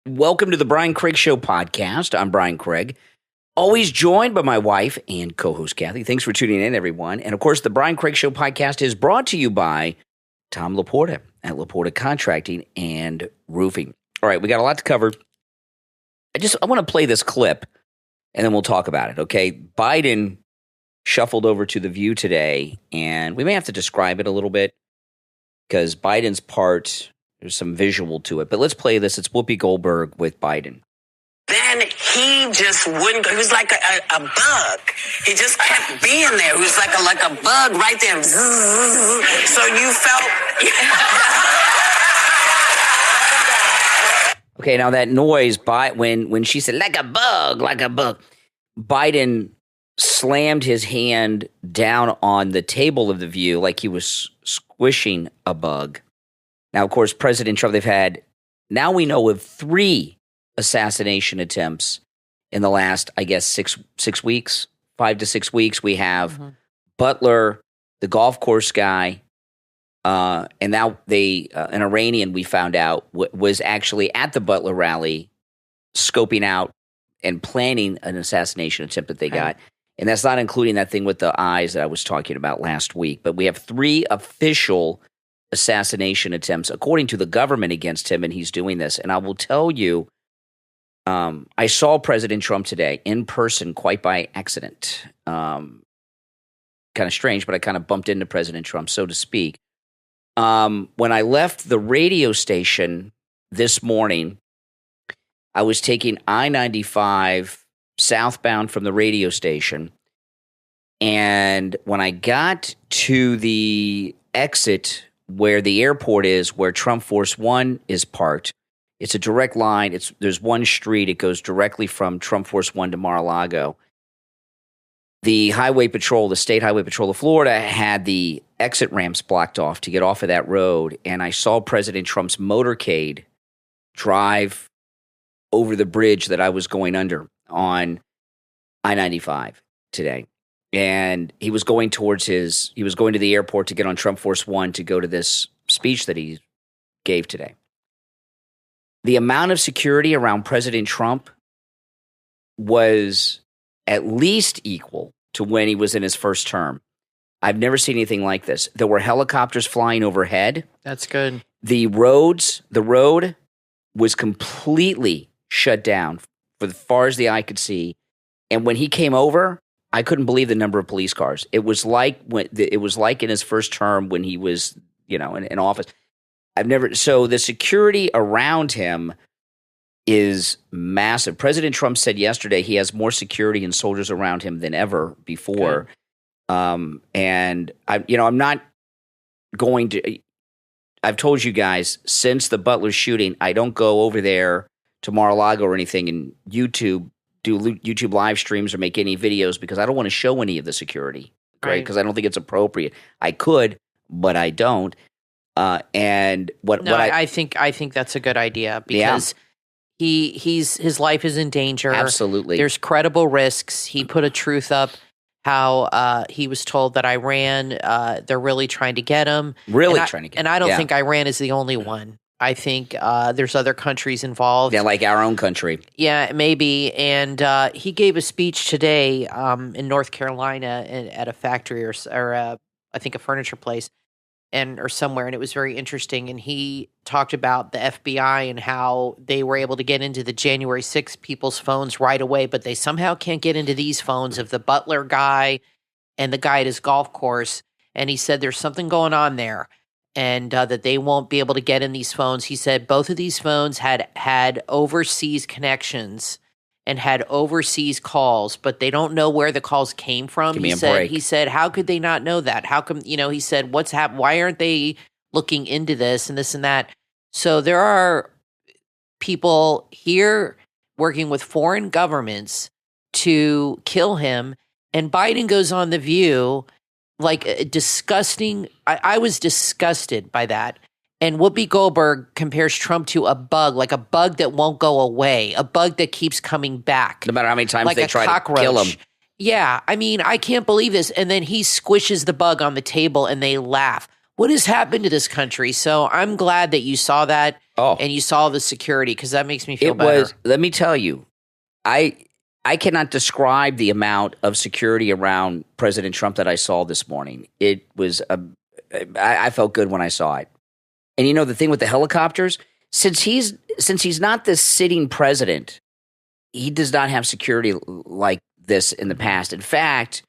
Welcome to the Brian Craig Show podcast. I'm Brian Craig, always joined by my wife and co-host Kathy. Thanks for tuning in, everyone. And of course, the Brian Craig Show podcast is brought to you by Tom Laporta at Laporta Contracting and Roofing. All right, we got a lot to cover. I want to play this clip, and then we'll talk about it, okay? Biden shuffled over to The View today, and we may have to describe it a little bit because Biden's part, there's some visual to it. But let's play this. It's Whoopi Goldberg with Biden. Then he just wouldn't go. He was like a bug. He just kept being there. He was like a bug right there. So you felt... Okay, now that noise, when she said, like a bug, Biden slammed his hand down on the table of The View like he was squishing a bug. Now, of course, President Trump, now we know of 3 assassination attempts in the last, I guess, 6 weeks, 5 to 6 weeks. We have Butler, the golf course guy, and now an Iranian we found out was actually at the Butler rally scoping out and planning an assassination attempt that they got. And that's not including that thing with the eyes that I was talking about last week. But we have 3 official assassination attempts, according to the government, against him, and he's doing this. And I will tell you, I saw President Trump today in person quite by accident. Kind of strange, but I kind of bumped into President Trump, so to speak. When I left the radio station this morning, I was taking I-95 southbound from the radio station. And when I got to the exit where the airport is, where Trump Force One is parked, it's a direct line. There's one street. It goes directly from Trump Force One to Mar-a-Lago. The Highway Patrol, the State Highway Patrol of Florida, had the exit ramps blocked off to get off of that road. And I saw President Trump's motorcade drive over the bridge that I was going under on I-95 today. And he was going to the airport to get on Trump Force One to go to this speech that he gave today. The amount of security around President Trump was at least equal to when he was in his first term. I've never seen anything like this. There were helicopters flying overhead. That's good. The road was completely shut down for as far as the eye could see. And when he came over, I couldn't believe the number of police cars. It was like in his first term when he was, in office. So the security around him is massive. President Trump said yesterday he has more security and soldiers around him than ever before. And I'm not going to. I've told you guys since the Butler shooting, I don't go over there to Mar-a-Lago or anything and do YouTube live streams or make any videos because I don't want to show any of the security, right? Because I don't think it's appropriate. I could, but I don't. I think that's a good idea because his life is in danger. Absolutely. There's credible risks. He put a truth up how he was told that Iran, they're really trying to get him. And I don't think Iran is the only one. I think there's other countries involved. Yeah, like our own country. Yeah, maybe. And he gave a speech today in North Carolina at a factory or I think a furniture place or somewhere, and it was very interesting. And he talked about the FBI and how they were able to get into the January 6th people's phones right away, but they somehow can't get into these phones of the Butler guy and the guy at his golf course. And he said there's something going on there. And that they won't be able to get in these phones. He said both of these phones had overseas connections and had overseas calls, but they don't know where the calls came from. Give me a break. He said, how could they not know that? How come, he said, what's happened? Why aren't they looking into this and this and that? So there are people here working with foreign governments to kill him. And Biden goes on The View like disgusting. I was disgusted by that. And Whoopi Goldberg compares Trump to a bug, like a bug that won't go away, a bug that keeps coming back. No matter how many times like they try to kill him. Yeah, I mean, I can't believe this. And then he squishes the bug on the table and they laugh. What has happened to this country? So I'm glad that you saw that. Oh, and you saw the security, because that makes me feel better. Let me tell you, I cannot describe the amount of security around President Trump that I saw this morning. It was I felt good when I saw it. And you know the thing with the helicopters, since he's not the sitting president, he does not have security like this in the past. In fact,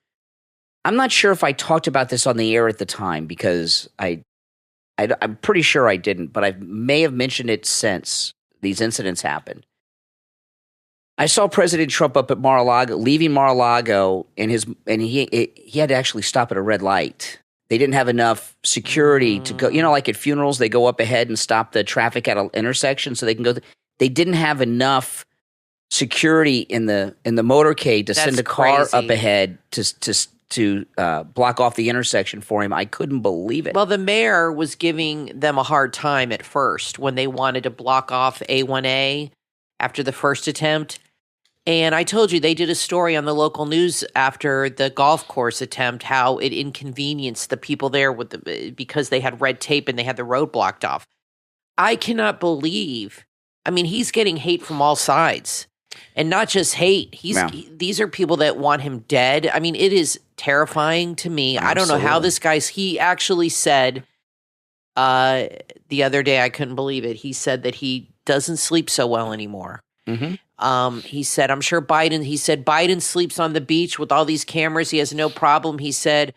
I'm not sure if I talked about this on the air at the time, because I'm pretty sure I didn't, but I may have mentioned it since these incidents happened. I saw President Trump up at Mar-a-Lago, leaving Mar-a-Lago, and he had to actually stop at a red light. They didn't have enough security to go. You know, like at funerals, they go up ahead and stop the traffic at an intersection so they can go. They didn't have enough security in the motorcade to send a car up ahead to block off the intersection for him. I couldn't believe it. Well, the mayor was giving them a hard time at first when they wanted to block off A1A after the first attempt. And I told you, they did a story on the local news after the golf course attempt, how it inconvenienced the people there because they had red tape and they had the road blocked off. I cannot believe, I mean, he's getting hate from all sides. And not just hate. These are people that want him dead. I mean, it is terrifying to me. Absolutely. I don't know how this he actually said the other day, I couldn't believe it. He said that he doesn't sleep so well anymore. Mm-hmm. He said, I'm sure Biden sleeps on the beach with all these cameras. He has no problem. He said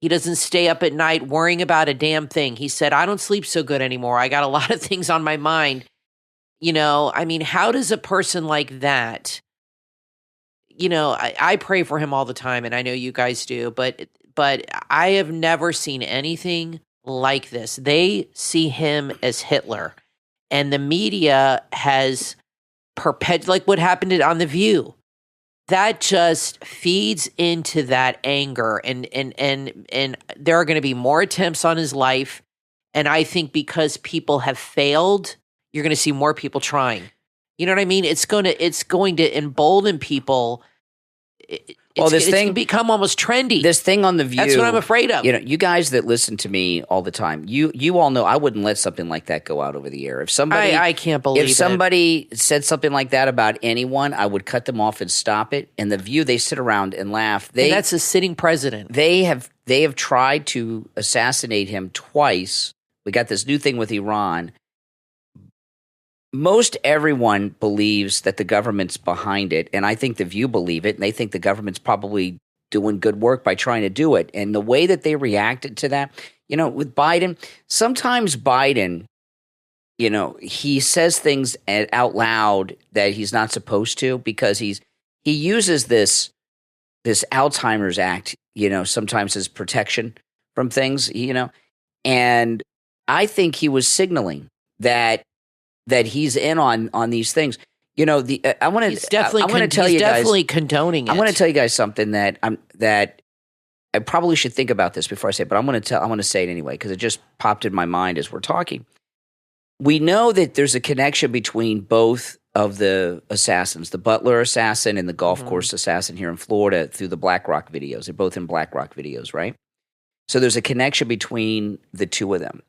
he doesn't stay up at night worrying about a damn thing. He said, I don't sleep so good anymore. I got a lot of things on my mind. You know, I mean, how does a person like that, you know, I pray for him all the time, and I know you guys do, but I have never seen anything like this. They see him as Hitler, and the media has like what happened on The View. That just feeds into that anger, and there are going to be more attempts on his life, and I think because people have failed, you're going to see more people trying. You know what I mean? It's going to embolden people. It's going to become almost trendy. This thing on The View. That's what I'm afraid of. You know, you guys that listen to me all the time, you all know I wouldn't let something like that go out over the air. If somebody, I can't believe it. If somebody said something like that about anyone, I would cut them off and stop it. And The View, they sit around and laugh. And that's a sitting president. They have tried to assassinate him twice. We got this new thing with Iran. Most everyone believes that the government's behind it, and I think The View believe it, and they think the government's probably doing good work by trying to do it. And the way that they reacted to that, you know, with Biden, sometimes Biden, you know, he says things out loud that he's not supposed to, because he uses this Alzheimer's Act, you know, sometimes as protection from things, you know, and I think he was signaling that he's in on these things. You know, I want to tell you guys, definitely condoning it. I want to tell you guys something that I probably should think about this before I say it, but I'm going to say it anyway because it just popped in my mind as we're talking. We know that there's a connection between both of the assassins, the Butler assassin and the golf course assassin here in Florida, through the BlackRock videos. They're both in BlackRock videos, right? So there's a connection between the two of them.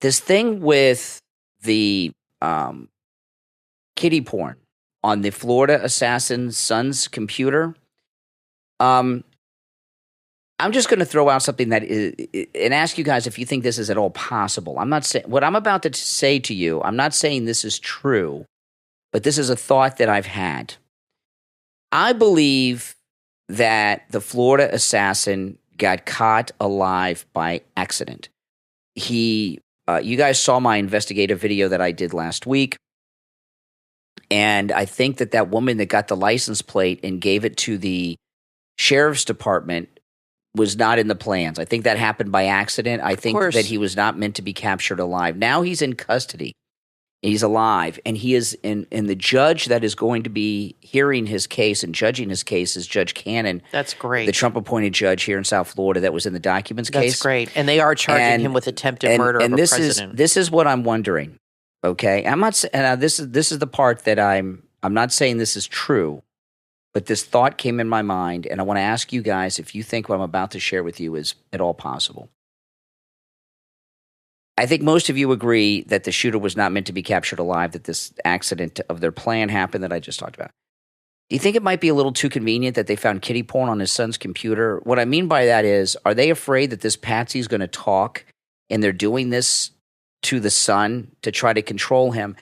This thing with the kiddie porn on the Florida assassin's son's computer. I'm just going to throw out something that is, and ask you guys if you think this is at all possible. I'm not saying what I'm about to say to you. I'm not saying this is true, but this is a thought that I've had. I believe that the Florida assassin got caught alive by accident. You guys saw my investigative video that I did last week, and I think that woman that got the license plate and gave it to the sheriff's department was not in the plans. I think that happened by accident. I think that he was not meant to be captured alive. Now he's in custody. He's alive, and he is in the judge that is going to be hearing his case and judging his case is Judge Cannon. That's great. The Trump-appointed judge here in South Florida that was in the documents case. That's great. And they are charging him with attempted murder of a president. This is what I'm wondering, okay? I'm not and this is the part that I'm not saying this is true, but this thought came in my mind, and I want to ask you guys if you think what I'm about to share with you is at all possible. I think most of you agree that the shooter was not meant to be captured alive, that this accident of their plan happened that I just talked about. Do you think it might be a little too convenient that they found kiddie porn on his son's computer? What I mean by that is, are they afraid that this patsy is going to talk and they're doing this to the son to try to control him?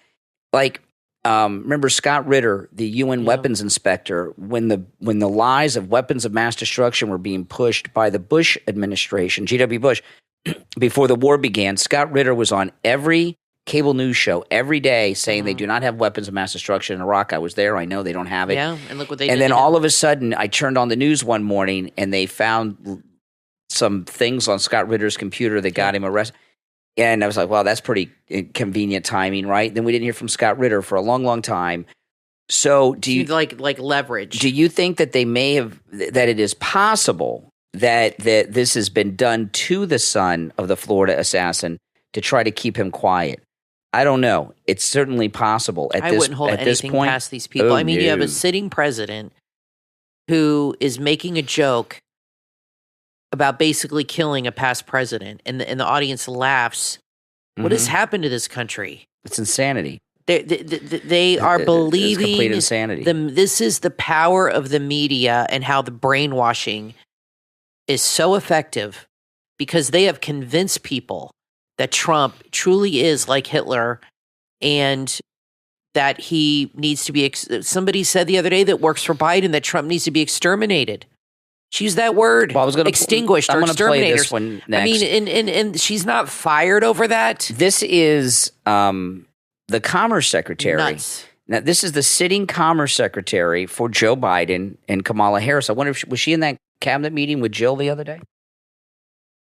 Like, remember Scott Ritter, the UN weapons inspector, when the lies of weapons of mass destruction were being pushed by the Bush administration, G.W. Bush, before the war began, Scott Ritter was on every cable news show every day saying they do not have weapons of mass destruction in Iraq. I was there. I know they don't have it. Yeah, and look what they did. And then all of a sudden, I turned on the news one morning and they found some things on Scott Ritter's computer that got him arrested. And I was like, well, that's pretty convenient timing, right? Then we didn't hear from Scott Ritter for a long, long time. So do you like leverage? Do you think that they may have that it is possible that this has been done to the son of the Florida assassin to try to keep him quiet? I don't know. It's certainly possible. I wouldn't hold anything past these people. I mean, you have a sitting president who is making a joke about basically killing a past president, and the audience laughs. What has happened to this country? It's insanity. They are believing it's complete insanity. This is the power of the media and how the brainwashing is so effective because they have convinced people that Trump truly is like Hitler and that he needs to be somebody said the other day that works for Biden that Trump needs to be exterminated. She used that word. Well, I was going to extinguished or exterminated. Play this one next. I mean, and she's not fired over that. This is the Commerce Secretary. Nuts. Now, this is the sitting Commerce Secretary for Joe Biden and Kamala Harris. I wonder if was she in that cabinet meeting with Jill the other day?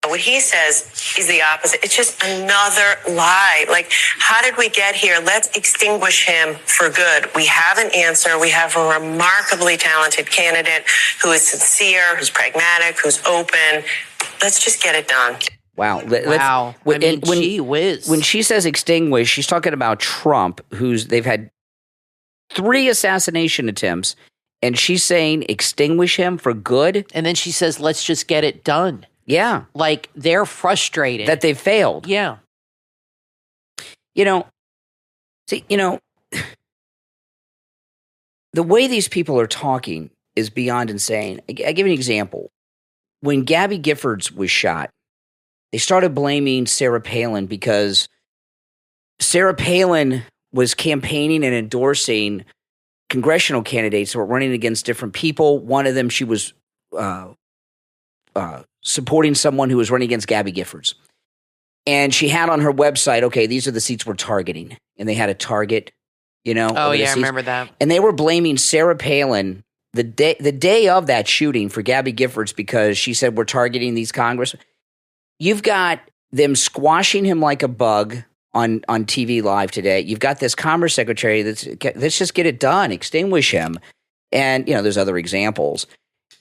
What he says is the opposite. It's just another lie. Like, how did we get here? Let's extinguish him for good. We have an answer. We have a remarkably talented candidate who is sincere, who's pragmatic, who's open. Let's just get it done. Wow. Wow. Gee whiz. When she says extinguish, she's talking about Trump, they've had 3 assassination attempts, and she's saying extinguish him for good. And then she says, let's just get it done. Yeah. Like they're frustrated. That they failed. Yeah. The way these people are talking is beyond insane. I give you an example. When Gabby Giffords was shot, they started blaming Sarah Palin because Sarah Palin was campaigning and endorsing congressional candidates that were running against different people. One of them, she was supporting someone who was running against Gabby Giffords. And she had on her website, okay, these are the seats we're targeting. And they had a target, Oh, yeah, I remember that. And they were blaming Sarah Palin the day of that shooting for Gabby Giffords because she said we're targeting these Congress. You've got them squashing him like a bug on TV Live today. You've got this Commerce Secretary let's just get it done, extinguish him. And, there's other examples.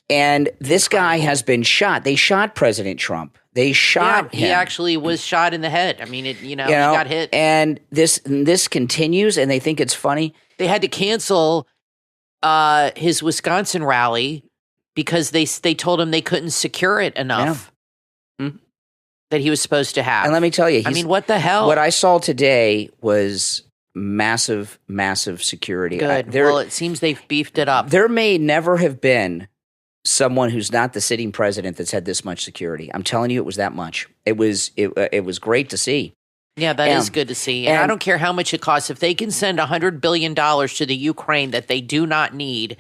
And this guy has been shot. They shot President Trump. They shot him. He actually was shot in the head. I mean, he got hit. And this continues, and they think it's funny. They had to cancel his Wisconsin rally because they told him they couldn't secure it enough that he was supposed to have. And let me tell you, what the hell? What I saw today was massive, massive security. Good. Well, it seems they've beefed it up. There may never have been someone who's not the sitting president that's had this much security. I'm telling you, it was that much. It was great to see. Yeah, that is good to see. And I don't care how much it costs. If they can send $100 billion to the Ukraine that they do not need,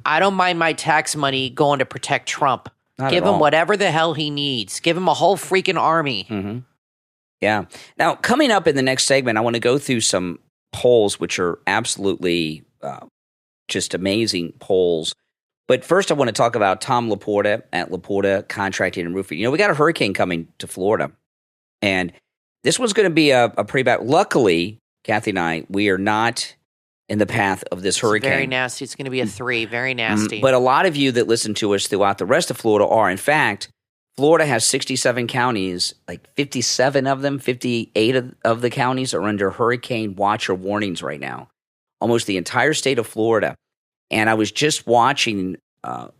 I don't mind my tax money going to protect Trump. Give him whatever the hell he needs. Give him a whole freaking army. Mm-hmm. Yeah. Now, coming up in the next segment, I want to go through some polls, which are absolutely just amazing polls. But first, I want to talk about Tom Laporta at Laporta Contracting and Roofing. We got a hurricane coming to Florida, and this one's going to be a pretty bad. Luckily, Kathy and I, we are not in the path of this hurricane. Very nasty. It's going to be a 3. Very nasty. But a lot of you that listen to us throughout the rest of Florida are. In fact, Florida has 67 counties, like 57 of them, 58 of the counties are under hurricane watch or warnings right now. Almost the entire state of Florida. And I was just watching a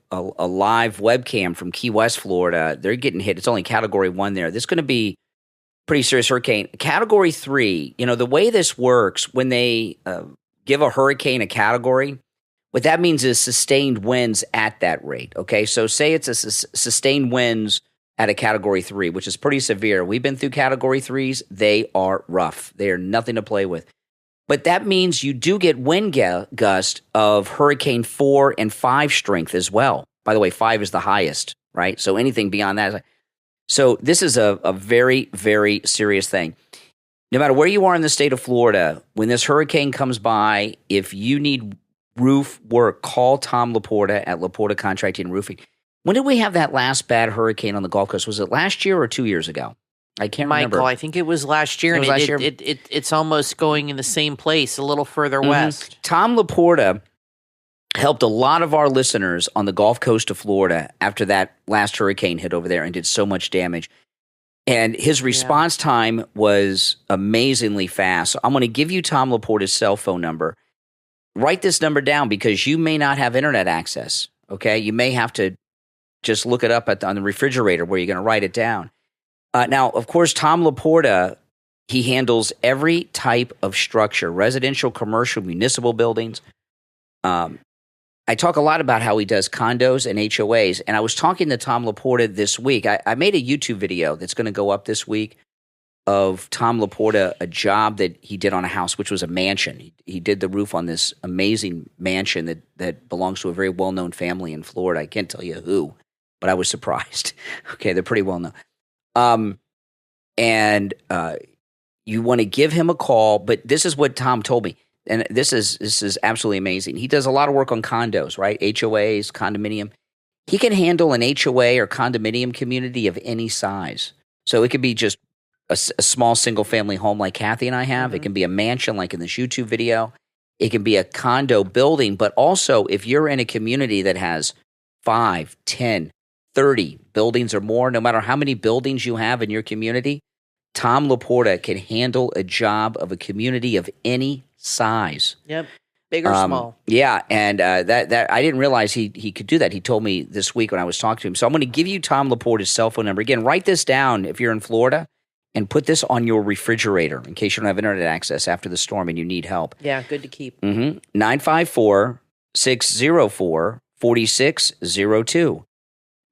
live webcam from Key West, Florida. They're getting hit. It's only Category 1 there. This is going to be pretty serious hurricane. Category 3, the way this works, when they give a hurricane a category, what that means is sustained winds at that rate, okay? So say it's a sustained winds at a Category 3, which is pretty severe. We've been through Category 3s. They are rough. They are nothing to play with. But that means you do get wind gust of Hurricane 4 and 5 strength as well. By the way, 5 is the highest, right? So anything beyond that. So this is a very, very serious thing. No matter where you are in the state of Florida, when this hurricane comes by, if you need roof work, call Tom Laporta at Laporta Contracting and Roofing. When did we have that last bad hurricane on the Gulf Coast? Was it last year or 2 years ago? I can't remember. Michael, I think it was last year, and it's almost going in the same place, a little further west. Tom Laporta helped a lot of our listeners on the Gulf Coast of Florida after that last hurricane hit over there and did so much damage. And his response time was amazingly fast. So I'm going to give you Tom Laporta's cell phone number. Write this number down because you may not have internet access, okay? You may have to just look it up on the refrigerator where you're going to write it down. Now, of course, Tom Laporta, he handles every type of structure, residential, commercial, municipal buildings. I talk a lot about how he does condos and HOAs, and I was talking to Tom Laporta this week. I made a YouTube video that's going to go up this week of Tom Laporta, a job that he did on a house, which was a mansion. He did the roof on this amazing mansion that belongs to a very well-known family in Florida. I can't tell you who, but I was surprised. Okay, they're pretty well-known. You want to give him a call, but this is what Tom told me, and this is absolutely amazing. He does a lot of work on condos, right? HOAs, condominium. He can handle an HOA or condominium community of any size. So it could be just a small single-family home like Kathy and I have. Mm-hmm. It can be a mansion like in this YouTube video. It can be a condo building, but also if you're in a community that has 5, 10, 30 buildings or more, no matter how many buildings you have in your community, Tom Laporta can handle a job of a community of any size. Yep, big or small. Yeah, and that I didn't realize he could do that. He told me this week when I was talking to him. So I'm going to give you Tom Laporta's cell phone number. Again, write this down if you're in Florida and put this on your refrigerator in case you don't have internet access after the storm and you need help. Yeah, good to keep. 954-604-4602.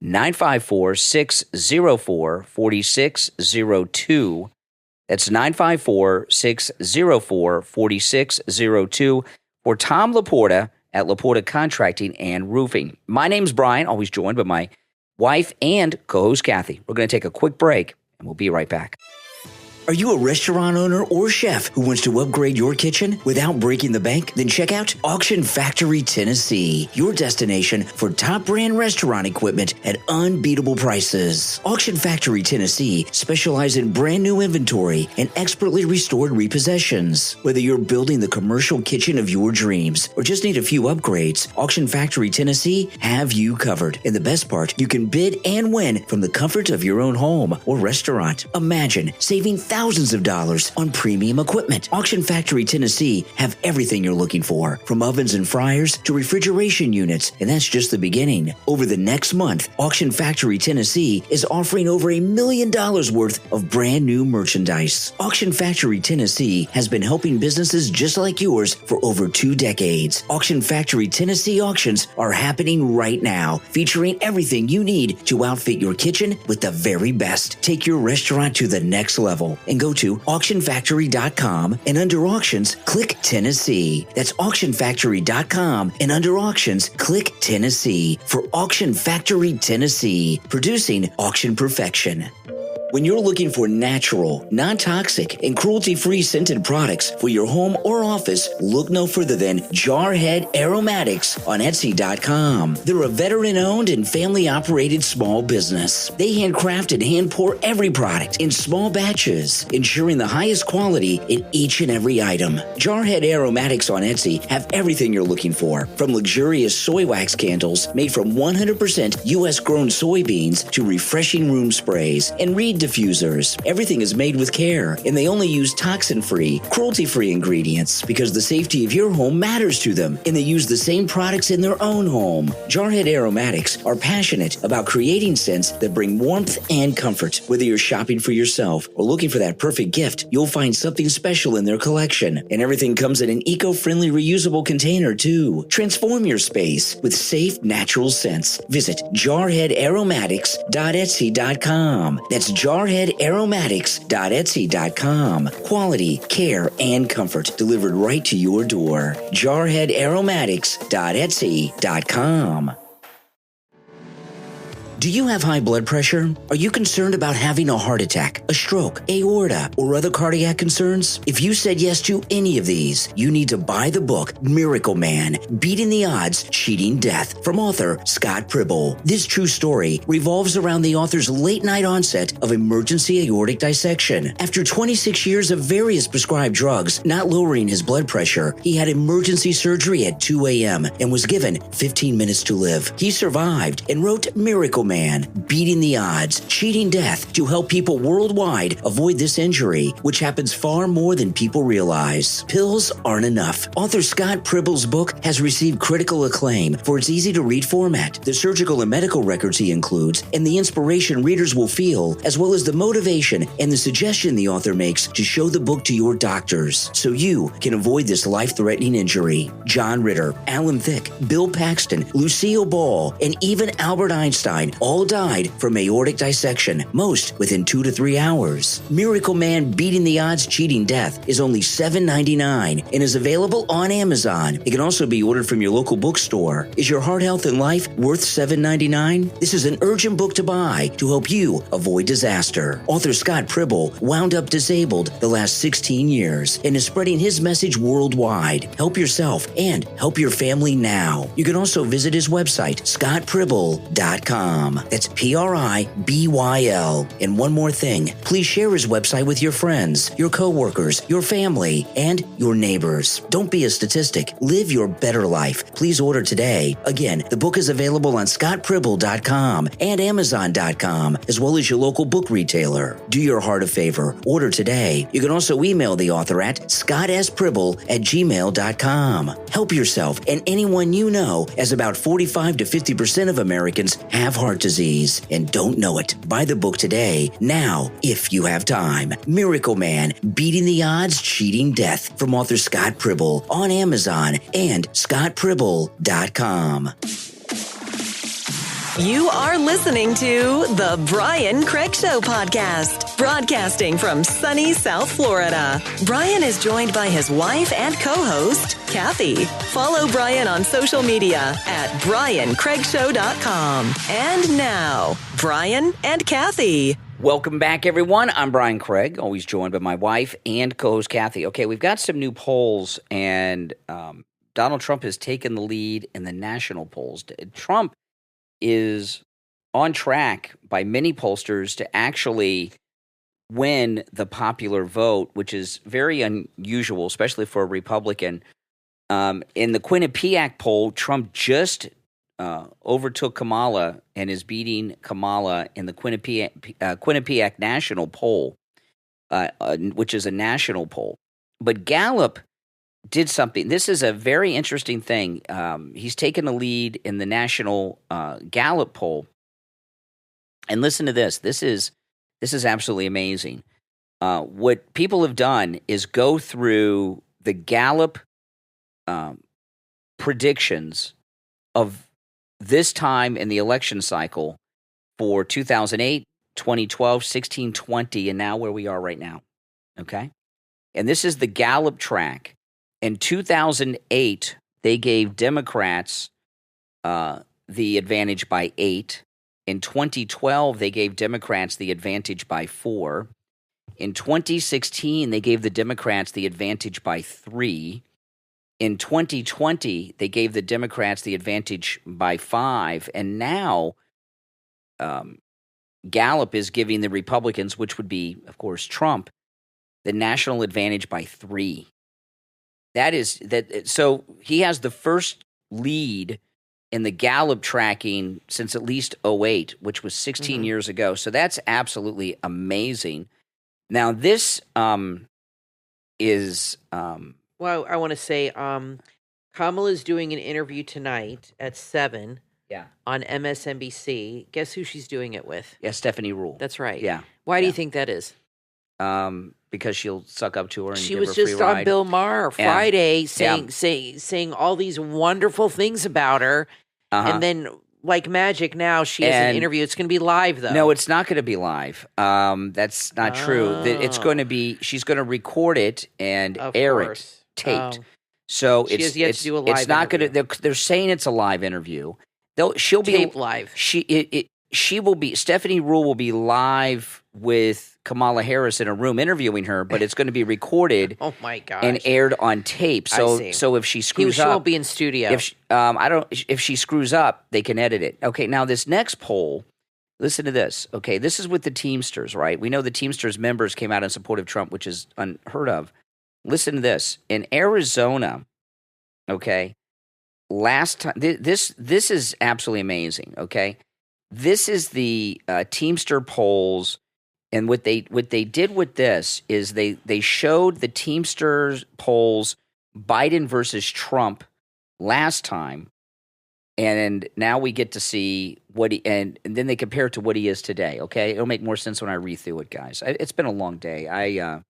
954-604-4602. That's 954-604-4602 for Tom Laporta at Laporta Contracting and Roofing. My name's Brian, always joined by my wife and co-host Kathy. We're going to take a quick break, and we'll be right back. Are you a restaurant owner or chef who wants to upgrade your kitchen without breaking the bank? Then check out Auction Factory Tennessee, your destination for top brand restaurant equipment at unbeatable prices. Auction Factory Tennessee specializes in brand new inventory and expertly restored repossessions. Whether you're building the commercial kitchen of your dreams or just need a few upgrades, Auction Factory Tennessee have you covered. And the best part, you can bid and win from the comfort of your own home or restaurant. Imagine saving thousands of dollars on premium equipment. Auction Factory Tennessee have everything you're looking for, from ovens and fryers to refrigeration units, and that's just the beginning. Over the next month, Auction Factory Tennessee is offering over $1 million worth of brand new merchandise. Auction Factory Tennessee has been helping businesses just like yours for over 2 decades. Auction Factory Tennessee auctions are happening right now, featuring everything you need to outfit your kitchen with the very best. Take your restaurant to the next level and go to auctionfactory.com and under auctions, click Tennessee. That's auctionfactory.com and under auctions, click Tennessee for Auction Factory Tennessee, producing auction perfection. When you're looking for natural, non-toxic, and cruelty-free scented products for your home or office, look no further than Jarhead Aromatics on Etsy.com. They're a veteran-owned and family-operated small business. They handcraft and hand-pour every product in small batches, ensuring the highest quality in each and every item. Jarhead Aromatics on Etsy have everything you're looking for, from luxurious soy wax candles made from 100% U.S.-grown soybeans to refreshing room sprays and reed diffusers. Everything is made with care, and they only use toxin-free, cruelty-free ingredients because the safety of your home matters to them, and they use the same products in their own home. Jarhead Aromatics are passionate about creating scents that bring warmth and comfort. Whether you're shopping for yourself or looking for that perfect gift, you'll find something special in their collection. And everything comes in an eco-friendly, reusable container, too. Transform your space with safe, natural scents. Visit jarheadaromatics.etsy.com. That's jarheadaromatics.etsy.com. Quality, care, and comfort delivered right to your door. jarheadaromatics.etsy.com. Do you have high blood pressure? Are you concerned about having a heart attack, a stroke, aorta, or other cardiac concerns? If you said yes to any of these, you need to buy the book Miracle Man, Beating the Odds, Cheating Death from author Scott Pribble. This true story revolves around the author's late-night onset of emergency aortic dissection. After 26 years of various prescribed drugs not lowering his blood pressure, he had emergency surgery at 2 a.m. and was given 15 minutes to live. He survived and wrote Miracle Man, Beating the Odds, Cheating Death to help people worldwide avoid this injury, which happens far more than people realize. Pills aren't enough. Author Scott Pribble's book has received critical acclaim for its easy-to-read format, the surgical and medical records he includes, and the inspiration readers will feel, as well as the motivation and the suggestion the author makes to show the book to your doctors so you can avoid this life-threatening injury. John Ritter, Alan Thicke, Bill Paxton, Lucille Ball, and even Albert Einstein all died from aortic dissection, most within 2 to 3 hours. Miracle Man Beating the Odds Cheating Death is only $7.99 and is available on Amazon. It can also be ordered from your local bookstore. Is your heart health and life worth $7.99? This is an urgent book to buy to help you avoid disaster. Author Scott Pribble wound up disabled the last 16 years and is spreading his message worldwide. Help yourself and help your family now. You can also visit his website, scottpribble.com. That's Pribyl. And one more thing, please share his website with your friends, your coworkers, your family, and your neighbors. Don't be a statistic. Live your better life. Please order today. Again, the book is available on scottpribble.com and amazon.com, as well as your local book retailer. Do your heart a favor. Order today. You can also email the author at scottspribble@gmail.com. Help yourself and anyone you know, as about 45 to 50% of Americans have heart disease and don't know it. Buy the book today, now, if you have time. Miracle Man, Beating the Odds, Cheating Death from author Scott Pribble on Amazon and scottpribble.com. You are listening to The Brian Craig Show podcast, broadcasting from sunny South Florida. Brian is joined by his wife and co-host, Kathy. Follow Brian on social media at briancraigshow.com. And now, Brian and Kathy. Welcome back, everyone. I'm Brian Craig, always joined by my wife and co-host Kathy. Okay, we've got some new polls, and Donald Trump has taken the lead in the national polls. Trump is on track by many pollsters to actually win the popular vote, which is very unusual, especially for a Republican. In the Quinnipiac poll, Trump just overtook Kamala and is beating Kamala in the Quinnipiac national poll, which is a national poll. But Gallup did something. This is a very interesting thing. He's taken the lead in the national Gallup poll. And listen to this. This is absolutely amazing. What people have done is go through the Gallup predictions of this time in the election cycle for 2008, 2012, 16, 20, and now where we are right now. Okay? And this is the Gallup track. In 2008, they gave Democrats the advantage by 8. In 2012, they gave Democrats the advantage by 4. In 2016, they gave the Democrats the advantage by 3. In 2020, they gave the Democrats the advantage by 5. And now Gallup is giving the Republicans, which would be, of course, Trump, the national advantage by 3. So he has the first lead in the Gallup tracking since at least '08, which was 16 years ago. So that's absolutely amazing. Now, this is Well, I want to say Kamala's doing an interview tonight at 7 on MSNBC. Guess who she's doing it with? Stephanie Rule. That's right. Yeah. Why do you think that is? Because she'll suck up to her and She give was her a free just ride. on Bill Maher Friday saying all these wonderful things about her. And then, like magic, now she has an interview. It's going to be live, though. No, it's not going to be live. That's not true. It's going to be. She's going to record it and air it taped. So she has yet to do a live It's not going to. They're saying it's a live interview. She'll be tape live. She will be. Stephanie Rule will be live with Kamala Harris in a room interviewing her, but it's going to be recorded. Oh my gosh. And aired on tape. So if she screws up, she won't be in studio. If she screws up, they can edit it. Okay, now this next poll, listen to this. Okay, this is with the Teamsters, right? We know the Teamsters members came out in support of Trump, which is unheard of. Listen to this. In Arizona, okay, last time this is absolutely amazing. Okay, this is the Teamster polls. And what they did with this is they showed the Teamsters polls Biden versus Trump last time, and now we get to see what he and then they compare it to what he is today. Okay, it'll make more sense when I read through it, guys. It's been a long day. I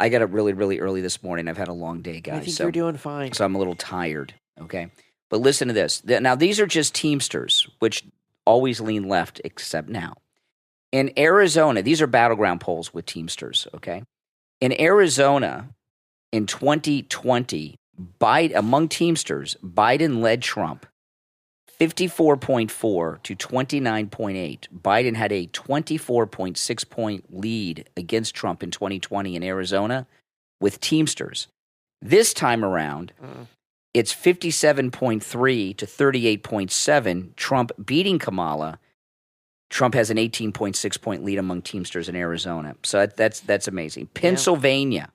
got up really early this morning. I've had a long day, guys. I think you're doing fine. So I'm a little tired. Okay, but listen to this. Now these are just Teamsters, which always lean left, except now. In Arizona, these are battleground polls with Teamsters, okay? In Arizona, in 2020, among Teamsters, Biden led Trump 54.4 to 29.8. Biden had a 24.6 point lead against Trump in 2020 in Arizona with Teamsters. This time around, it's 57.3 to 38.7, Trump beating Kamala. Trump has an 18.6 point lead among Teamsters in Arizona. So that's amazing. Pennsylvania,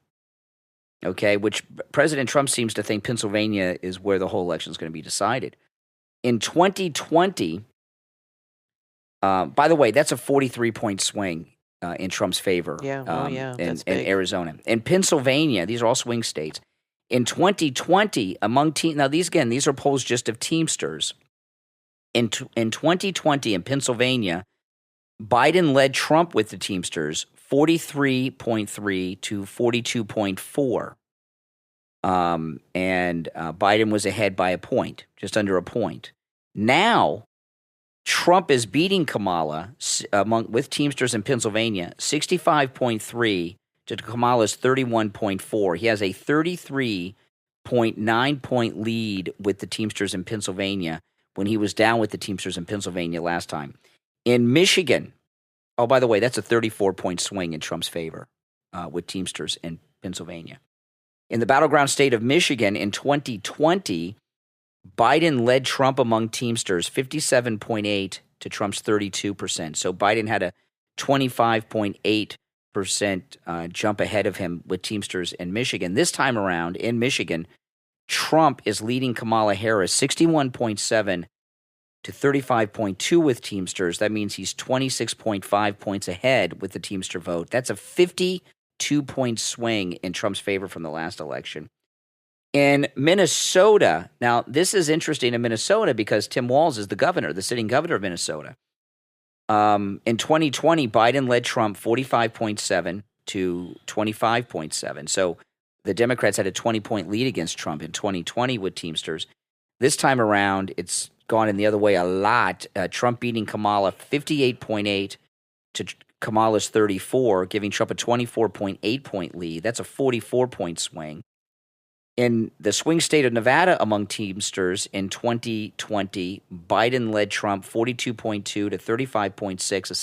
okay, which President Trump seems to think Pennsylvania is where the whole election is going to be decided. In 2020, by the way, that's a 43-point swing in Trump's favor in Arizona. In Pennsylvania, these are all swing states. In 2020, now these are polls just of Teamsters. In 2020 in Pennsylvania, Biden led Trump with the Teamsters 43.3 to 42.4. And Biden was ahead by a point, just under a point. Now, Trump is beating Kamala with Teamsters in Pennsylvania 65.3 to Kamala's 31.4. He has a 33.9 point lead with the Teamsters in Pennsylvania when he was down with the Teamsters in Pennsylvania last time. In Michigan, oh, by the way, that's a 34-point swing in Trump's favor with Teamsters in Pennsylvania. In the battleground state of Michigan in 2020, Biden led Trump among Teamsters 57.8 to Trump's 32%. So Biden had a 25.8% jump ahead of him with Teamsters in Michigan. This time around in Michigan, Trump is leading Kamala Harris 61.7 to 35.2 with Teamsters. That means he's 26.5 points ahead with the Teamster vote. That's a 52-point swing in Trump's favor from the last election. In Minnesota, now this is interesting in Minnesota because Tim Walz is the sitting governor of Minnesota. In 2020, Biden led Trump 45.7 to 25.7. So the Democrats had a 20-point lead against Trump in 2020 with Teamsters. This time around, it's gone in the other way a lot. Trump beating Kamala 58.8 to Kamala's 34, giving Trump a 24.8-point lead. That's a 44-point swing. In the swing state of Nevada among Teamsters in 2020, Biden led Trump 42.2 to 35.6, a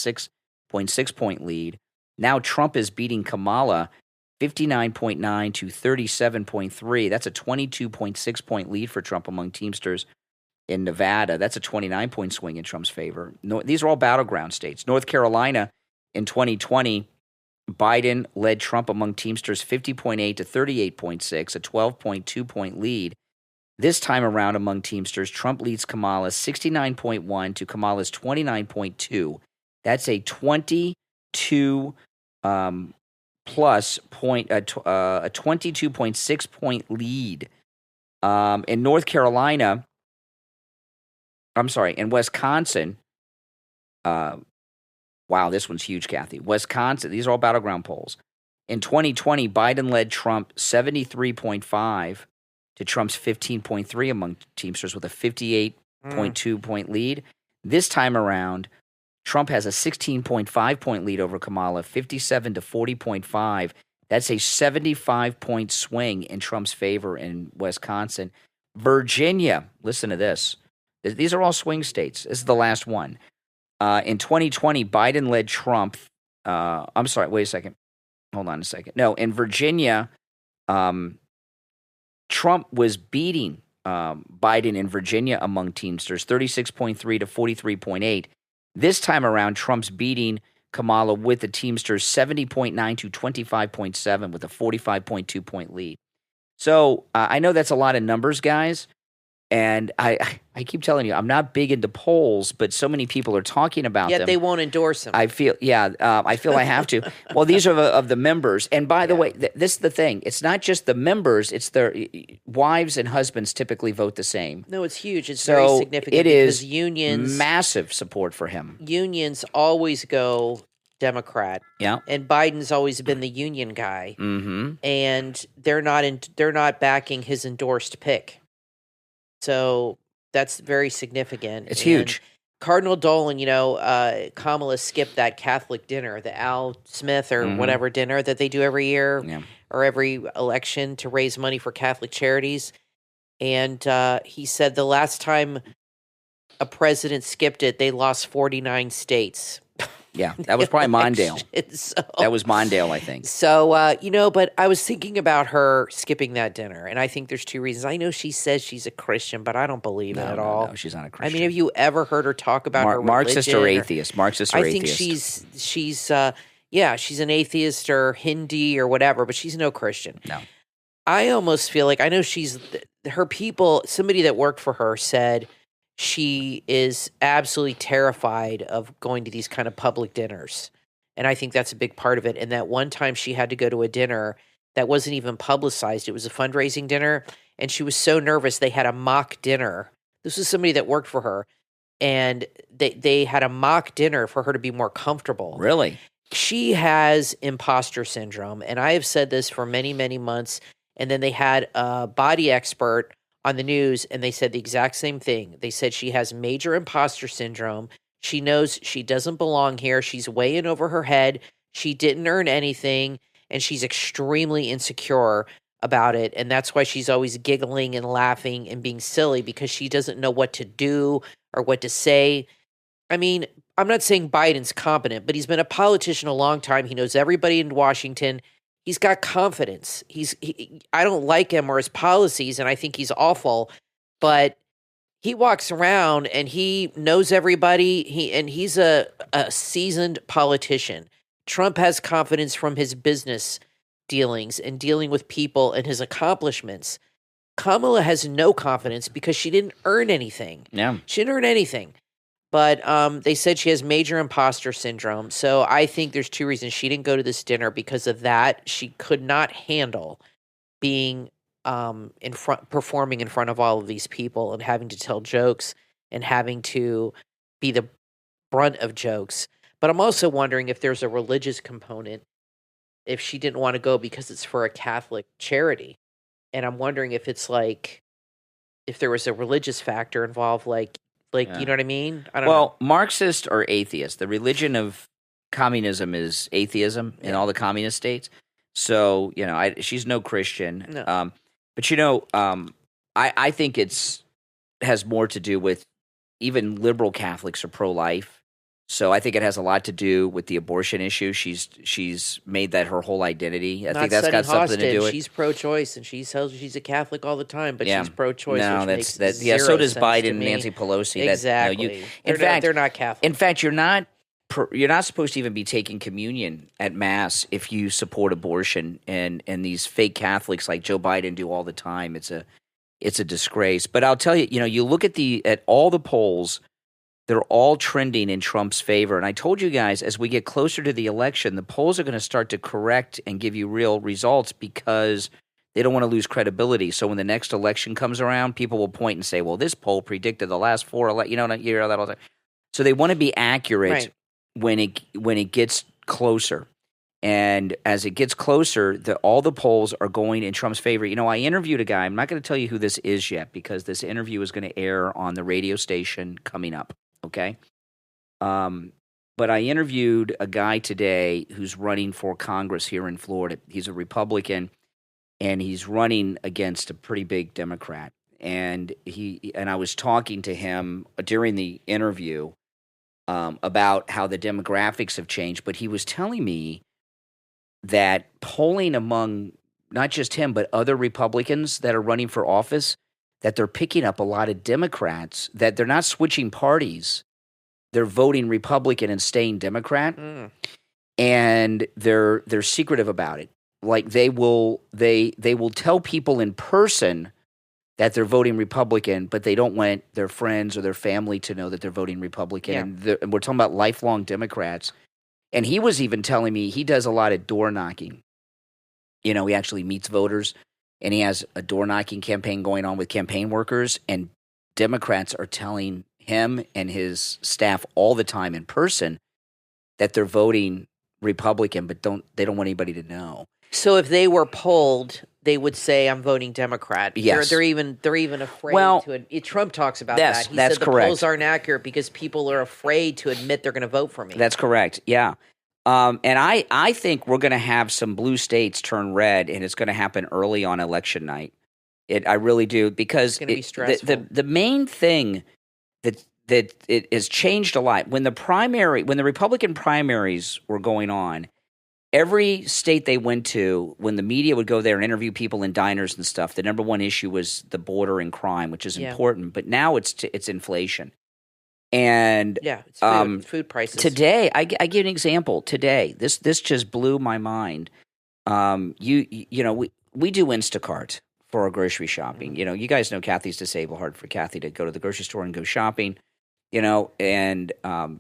6.6-point lead. Now Trump is beating Kamala 59.9 to 37.3. That's a 22.6-point lead for Trump among Teamsters in Nevada. That's a 29-point swing in Trump's favor. These are all battleground states. North Carolina in 2020, Biden led Trump among Teamsters 50.8 to 38.6, a 12.2-point lead. This time around among Teamsters, Trump leads Kamala 69.1 to Kamala's 29.2. That's a 22 plus point, a 22.6 point lead. In North Carolina, in Wisconsin, wow, this one's huge, Kathy. Wisconsin, these are all battleground polls. In 2020, Biden led Trump 73.5 to Trump's 15.3 among Teamsters with a 58.2 point lead. This time around, Trump has a 16.5 point lead over Kamala, 57 to 40.5. That's a 75-point swing in Trump's favor in Wisconsin. Virginia, listen to this. These are all swing states. This is the last one. In 2020, Biden led Trump. Wait a second. Hold on a second. No, in Virginia, Trump was beating Biden in Virginia among Teamsters, 36.3 to 43.8. This time around, Trump's beating Kamala with the Teamsters 70.9 to 25.7 with a 45.2 point lead. So I know that's a lot of numbers, guys. And I keep telling you, I'm not big into polls, but so many people are talking about them. Yet they won't endorse them. I feel I have to. Well, these are of the members. And by the way, this is the thing. It's not just the members. It's their wives and husbands typically vote the same. No, it's huge. It's very significant. It is unions, massive support for him. Unions always go Democrat. Yeah. And Biden's always been the union guy. Mm-hmm. And they're not backing his endorsed pick. So that's very significant. It's huge. Cardinal Dolan, Kamala skipped that Catholic dinner, the Al Smith or whatever dinner that they do every year or every election to raise money for Catholic charities. And he said the last time a president skipped it, they lost 49 states. Yeah, that was probably Mondale. So, that was Mondale, I think. So, but I was thinking about her skipping that dinner, and I think there's two reasons. I know she says she's a Christian, but I don't believe it at all. No, she's not a Christian. I mean, have you ever heard her talk about her Marxist religion? or atheist? Marxist or I atheist? think she's an atheist or Hindi or whatever, but she's no Christian. No. I almost feel like I know her people, somebody that worked for her said she is absolutely terrified of going to these kind of public dinners. And I think that's a big part of it. And that one time she had to go to a dinner that wasn't even publicized. It was a fundraising dinner. And she was so nervous they had a mock dinner. This was somebody that worked for her. And they had a mock dinner for her to be more comfortable. Really? She has imposter syndrome. And I have said this for many, many months. And then they had a body expert on the news, and they said the exact same thing. They said she has major imposter syndrome. She knows she doesn't belong here. She's way in over her head. She didn't earn anything, and she's extremely insecure about it. And that's why she's always giggling and laughing and being silly, because she doesn't know what to do or what to say. I mean, I'm not saying Biden's competent, but he's been a politician a long time. He knows everybody in Washington. He's got confidence. I don't like him or his policies, and I think he's awful, but he walks around and he knows everybody. He's a seasoned politician. Trump has confidence from his business dealings and dealing with people and his accomplishments. Kamala has no confidence because she didn't earn anything. Yeah. She didn't earn anything. But they said she has major imposter syndrome. So I think there's two reasons she didn't go to this dinner because of that. She could not handle being performing in front of all of these people and having to tell jokes and having to be the brunt of jokes. But I'm also wondering if there's a religious component, if she didn't want to go because it's for a Catholic charity. And I'm wondering if it's like, if there was a religious factor involved, you know what I mean? I don't know. Well, Marxist or atheist, the religion of communism is atheism in all the communist states. So, she's no Christian. No. But, I think has more to do with even liberal Catholics are pro-life. So I think it has a lot to do with the abortion issue. She's made that her whole identity. I think that's got something to do with it. She's pro-choice, and she tells you she's a Catholic all the time, but she's pro-choice. No, which that's makes so does zero Biden sense and to me. Nancy Pelosi. Exactly. They're not Catholic. In fact, you're not supposed to even be taking communion at Mass if you support abortion, and these fake Catholics like Joe Biden do all the time. It's a disgrace. But I'll tell you, you look at all the polls, they're all trending in Trump's favor. And I told you guys, as we get closer to the election, the polls are going to start to correct and give you real results because they don't want to lose credibility. So when the next election comes around, people will point and say, well, this poll predicted the last 4 elections. You hear that all the time. So they want to be accurate when it gets closer. And as it gets closer, all the polls are going in Trump's favor. I interviewed a guy. I'm not going to tell you who this is yet because this interview is going to air on the radio station coming up, okay? But I interviewed a guy today who's running for Congress here in Florida. He's a Republican, and he's running against a pretty big Democrat. And I was talking to him during the interview about how the demographics have changed, but he was telling me that polling among not just him, but other Republicans that are running for office, that they're picking up a lot of Democrats, that they're not switching parties. They're voting Republican and staying Democrat. And they're secretive about it. Like they will tell people in person that they're voting Republican, but they don't want their friends or their family to know that they're voting Republican. Yeah. And we're talking about lifelong Democrats. And he was even telling me he does a lot of door knocking. He actually meets voters, and he has a door knocking campaign going on with campaign workers. And Democrats are telling him and his staff all the time in person that they're voting Republican, but they don't want anybody to know. So if they were polled, they would say, "I'm voting Democrat." Yes, they're even afraid to. Trump talks about that. He that's said the correct. polls aren't accurate because people are afraid to admit they're going to vote for me. That's correct. Yeah, and I think we're going to have some blue states turn red, and it's going to happen early on election night. I really do, because it's going to be stressful. The main thing that it has changed a lot when the Republican primaries were going on. Every state they went to, when the media would go there and interview people in diners and stuff, the number one issue was the border and crime, which is important. But now it's inflation, and it's food prices. Today, I give an example. Today, this just blew my mind. We do Instacart for our grocery shopping. Mm-hmm. You guys know Kathy's disabled. Hard for Kathy to go to the grocery store and go shopping. And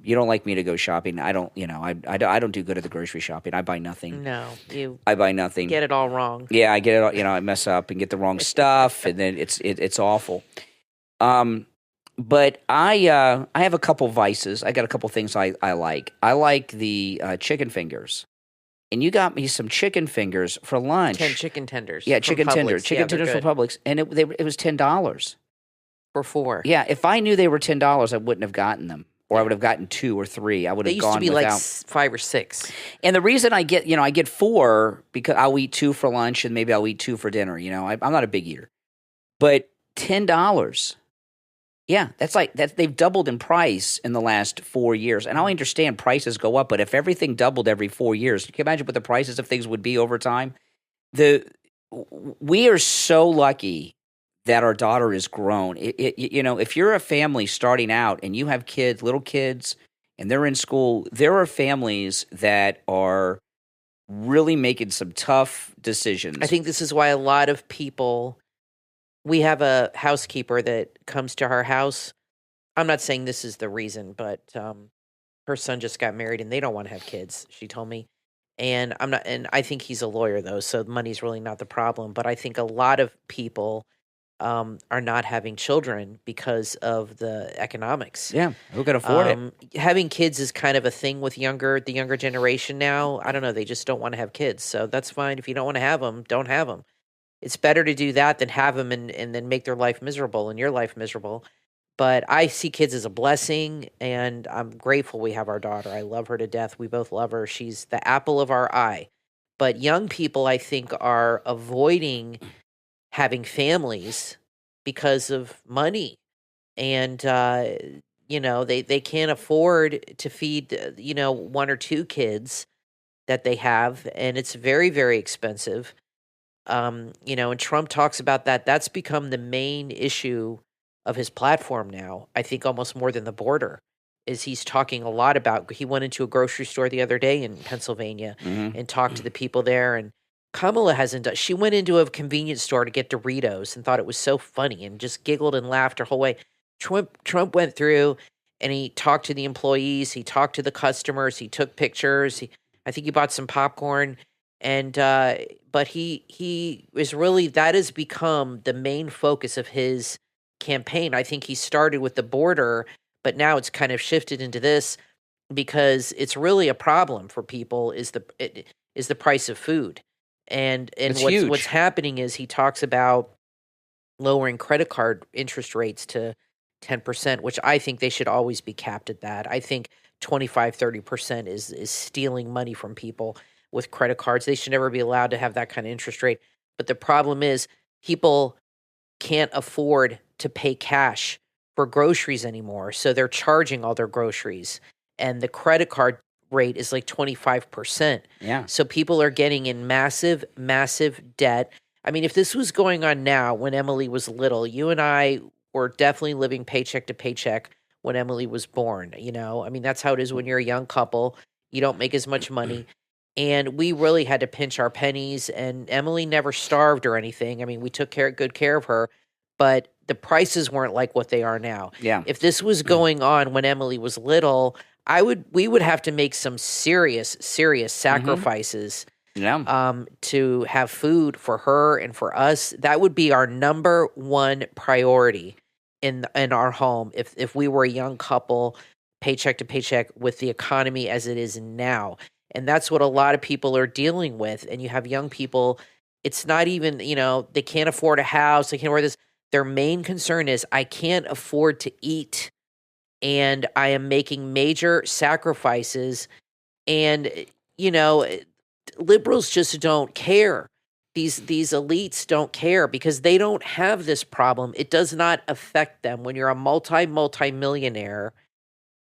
you don't like me to go shopping. I don't do good at the grocery shopping. I buy nothing. No, I buy nothing. Get it all wrong. Yeah, I get it all, I mess up and get the wrong stuff, and then it's awful. But I have a couple vices. I got a couple things I like. I like the chicken fingers. And you got me some chicken fingers for lunch. 10 chicken tenders. Yeah, chicken tenders. Chicken tenders from Publix. And it was $10. For 4. Yeah, if I knew they were $10, I wouldn't have gotten them, or I would have gotten 2 or 3. I would have gone without. They used to be like 5 or 6. And the reason I get 4 because I'll eat 2 for lunch and maybe I'll eat 2 for dinner. I'm not a big eater, but $10. Yeah, that's they've doubled in price in the last 4 years. And I understand prices go up, but if everything doubled every 4 years, can you imagine what the prices of things would be over time? We are so lucky that our daughter is grown. If you're a family starting out and you have kids, little kids, and they're in school, there are families that are really making some tough decisions. I think this is why a lot of people, we have a housekeeper that comes to our house. I'm not saying this is the reason, but her son just got married and they don't want to have kids, she told me. And I think he's a lawyer though, so money's really not the problem. But I think a lot of people are not having children because of the economics. Yeah, who can afford it? Having kids is kind of a thing with the younger generation now. I don't know, they just don't want to have kids. So that's fine. If you don't want to have them, don't have them. It's better to do that than have them and then make their life miserable and your life miserable. But I see kids as a blessing, and I'm grateful we have our daughter. I love her to death. We both love her. She's the apple of our eye. But young people, I think, are avoiding having families because of money. And, they can't afford to feed, 1 or 2 kids that they have. And it's very, very expensive. And Trump talks about that. That's become the main issue of his platform now. I think almost more than the border, is he's talking a lot about. He went into a grocery store the other day in Pennsylvania and talked to the people there, and Kamala hasn't done. She went into a convenience store to get Doritos and thought it was so funny and just giggled and laughed her whole way. Trump went through and he talked to the employees, he talked to the customers, he took pictures. I think he bought some popcorn, and but he is really, that has become the main focus of his campaign. I think he started with the border, but now it's kind of shifted into this because it's really a problem for people is the price of food. And what's happening is he talks about lowering credit card interest rates to 10%, which I think they should always be capped at that. I think 25-30% is stealing money from people with credit cards. They should never be allowed to have that kind of interest rate. But the problem is people can't afford to pay cash for groceries anymore, so they're charging all their groceries. And the credit card rate is like 25%. Yeah. So people are getting in massive, massive debt. I mean, if this was going on now when Emily was little, you and I were definitely living paycheck to paycheck when Emily was born, you know? I mean, that's how it is when you're a young couple. You don't make as much money. And we really had to pinch our pennies, and Emily never starved or anything. I mean, we took good care of her, but the prices weren't like what they are now. Yeah. If this was going on when Emily was little, we would have to make some serious sacrifices to have food for her and for us. That would be our number one priority in our home if we were a young couple, paycheck to paycheck, with the economy as it is now. And that's what a lot of people are dealing with. And you have young people, it's not even, they can't afford a house, they can't afford this. Their main concern is, I can't afford to eat, and I am making major sacrifices. And, liberals just don't care. These elites don't care because they don't have this problem. It does not affect them. When you're a multi-millionaire,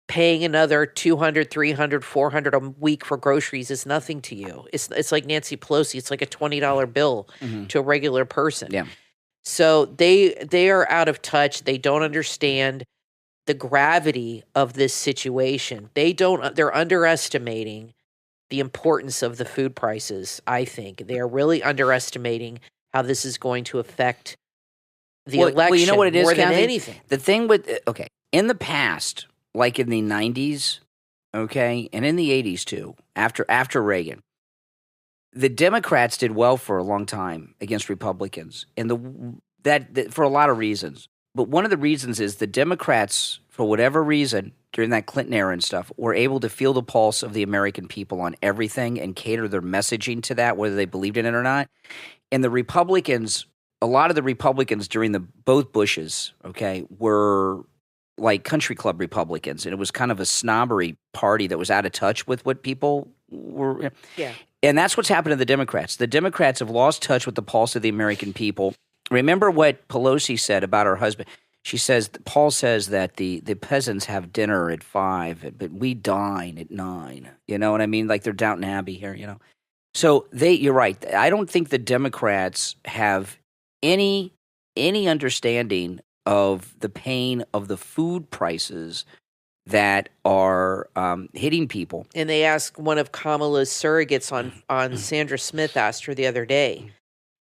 paying another $200, $300, $400 a week for groceries is nothing to you. It's like Nancy Pelosi. It's like a $20 bill to a regular person. Yeah. So they are out of touch. They don't understand the gravity of this situation. They're underestimating the importance of the food prices. I think they are really underestimating how this is going to affect the election. Well, you know what it is, more than Kathy? anything. The thing with in the past, like in the 90s, and in the 80s too, after Reagan, the Democrats did well for a long time against Republicans, and that for a lot of reasons. But one of the reasons is the Democrats, for whatever reason, during that Clinton era and stuff, were able to feel the pulse of the American people on everything and cater their messaging to that, whether they believed in it or not. And the Republicans, a lot of the Republicans during both Bushes, were like country club Republicans, and it was kind of a snobbery party that was out of touch with what people were. Yeah. And that's what's happened to the Democrats. The Democrats have lost touch with the pulse of the American people. Remember what Pelosi said about her husband. She says, Paul says that the peasants have dinner at 5, but we dine at 9. You know what I mean? Like they're Downton Abbey here, So you're right. I don't think the Democrats have any understanding of the pain of the food prices that are hitting people. And they asked one of Kamala's surrogates on Sandra Smith asked her the other day,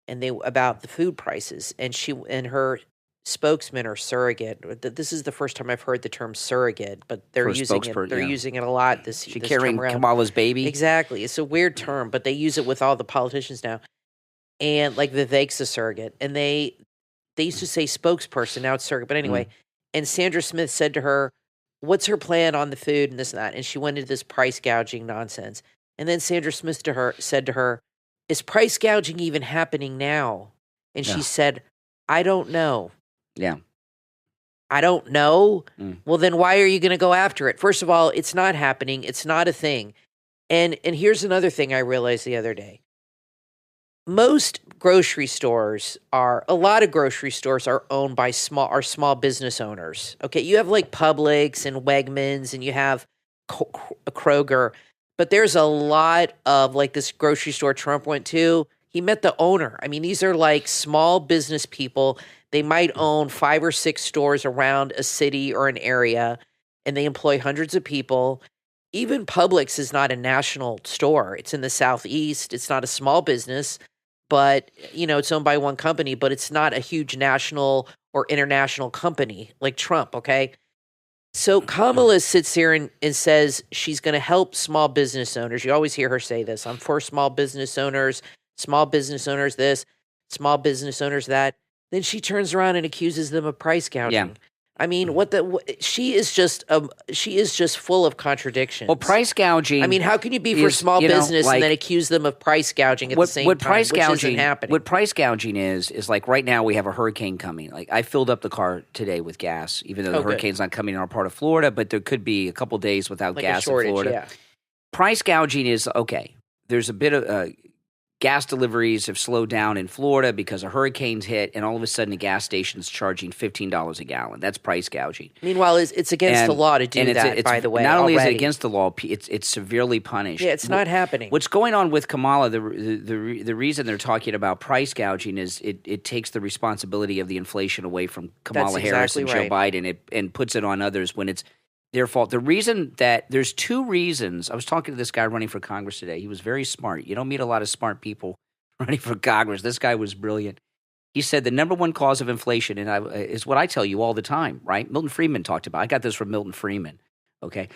and about the food prices, and her spokesman or surrogate. This is the first time I've heard the term surrogate, but they're using it. They're using it a lot. This carrying Kamala's baby. Exactly. It's a weird term, but they use it with all the politicians now. And like Vivek's a surrogate, and they used to say spokesperson. Now it's surrogate. But anyway, and Sandra Smith said to her, "What's her plan on the food and this and that?" And she went into this price gouging nonsense. And then Sandra Smith said to her, "Is price gouging even happening now?" And she said, "I don't know." Yeah. I don't know. Well, then why are you going to go after it? First of all, it's not happening. It's not a thing. And here's another thing I realized the other day. A lot of grocery stores are owned by small business owners. Okay, you have like Publix and Wegmans, and you have Kroger, but there's a lot of like this grocery store Trump went to. He met the owner. I mean, these are like small business people. They might own 5 or 6 stores around a city or an area, and they employ hundreds of people. even Publix is not a national store. It's in the Southeast. It's not a small business, but, it's owned by one company, but it's not a huge national or international company like Trump, okay? So Kamala sits here and says she's going to help small business owners. You always hear her say this. I'm for small business owners this, small business owners that. Then she turns around and accuses them of price gouging. Yeah. I mean, she is just full of contradictions. Well, price gouging. I mean, how can you be for small business and then accuse them of price gouging at the same time, which isn't happening? What price gouging is like right now we have a hurricane coming. Like I filled up the car today with gas, even though the hurricane's not coming in our part of Florida, but there could be a couple days without gas in Florida. Yeah. Price gouging is okay. There's a bit of gas deliveries have slowed down in Florida because a hurricane's hit, and all of a sudden a gas station's charging $15 a gallon. That's price gouging. Meanwhile, it's against the law to do that, by the way. Not only is it against the law, it's severely punished. Yeah, it's not happening. What's going on with Kamala, the reason they're talking about price gouging is it takes the responsibility of the inflation away from Kamala Harris and Joe Biden and puts it on others when it's their fault. The reason that there's two reasons. I was talking to this guy running for Congress today. He was very smart. You don't meet a lot of smart people running for Congress. This guy was brilliant. He said the number one cause of inflation, is what I tell you all the time, right? Milton Friedman talked about. I got this from Milton Friedman. Okay,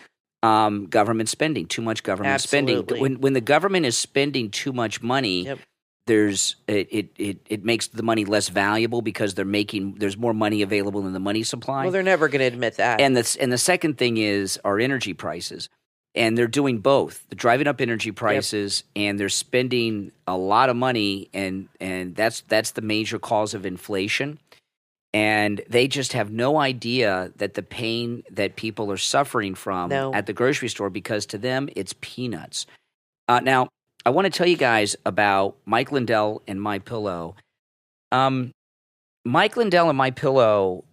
government spending, too much government spending. When the government is spending too much money. Yep. It makes the money less valuable because there's more money available in the money supply. Well, they're never going to admit that. And the second thing is our energy prices, and they're doing both. They're driving up energy prices, and they're spending a lot of money, and that's the major cause of inflation. And they just have no idea that the pain that people are suffering from at the grocery store, because to them it's peanuts. Now, I want to tell you guys about Mike Lindell and MyPillow. Mike Lindell and MyPillow,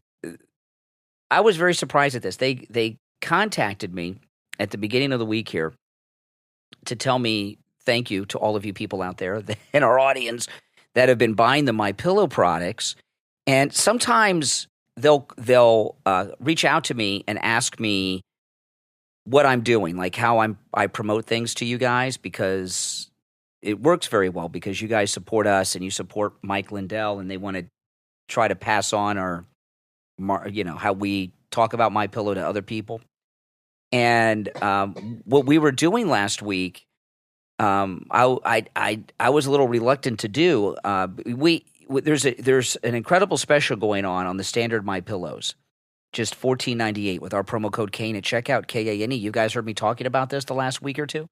I was very surprised at this. They contacted me at the beginning of the week here to tell me thank you to all of you people out there in our audience that have been buying the MyPillow products. And sometimes they'll reach out to me and ask me what I'm doing, like how I promote things to you guys, because it works very well because you guys support us and you support Mike Lindell, and they want to try to pass on how we talk about MyPillow to other people. And what we were doing last week, I was a little reluctant to do. There's an incredible special going on the standard MyPillows. Just $14.98 with our promo code Kane at checkout, Kane. You guys heard me talking about this the last week or two,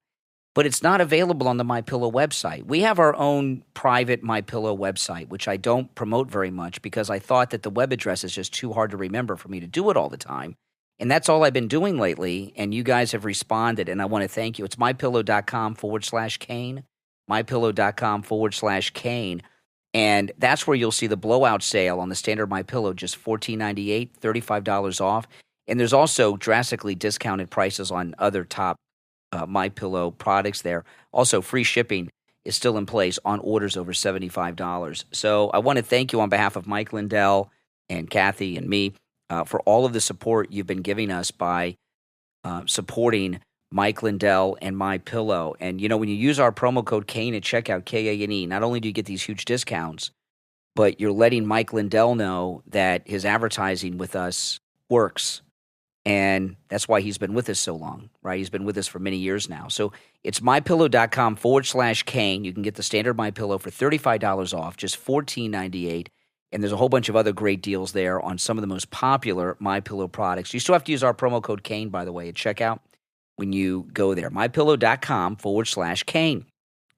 but it's not available on the MyPillow website. We have our own private MyPillow website, which I don't promote very much because I thought that the web address is just too hard to remember for me to do it all the time. And that's all I've been doing lately, and you guys have responded, and I want to thank you. It's mypillow.com/Kane, mypillow.com/Kane. And that's where you'll see the blowout sale on the standard MyPillow, just $14.98, $35 off. And there's also drastically discounted prices on other top MyPillow products there. Also, free shipping is still in place on orders over $75. So I want to thank you on behalf of Mike Lindell and Kathy and me for all of the support you've been giving us by supporting Mike Lindell and MyPillow. And, when you use our promo code Kane at checkout, Kane, not only do you get these huge discounts, but you're letting Mike Lindell know that his advertising with us works. And that's why he's been with us so long, right? He's been with us for many years now. So it's mypillow.com/Kane. You can get the standard MyPillow for $35 off, just $14.98. And there's a whole bunch of other great deals there on some of the most popular MyPillow products. You still have to use our promo code Kane, by the way, at checkout. When you go there, mypillow.com/Kane,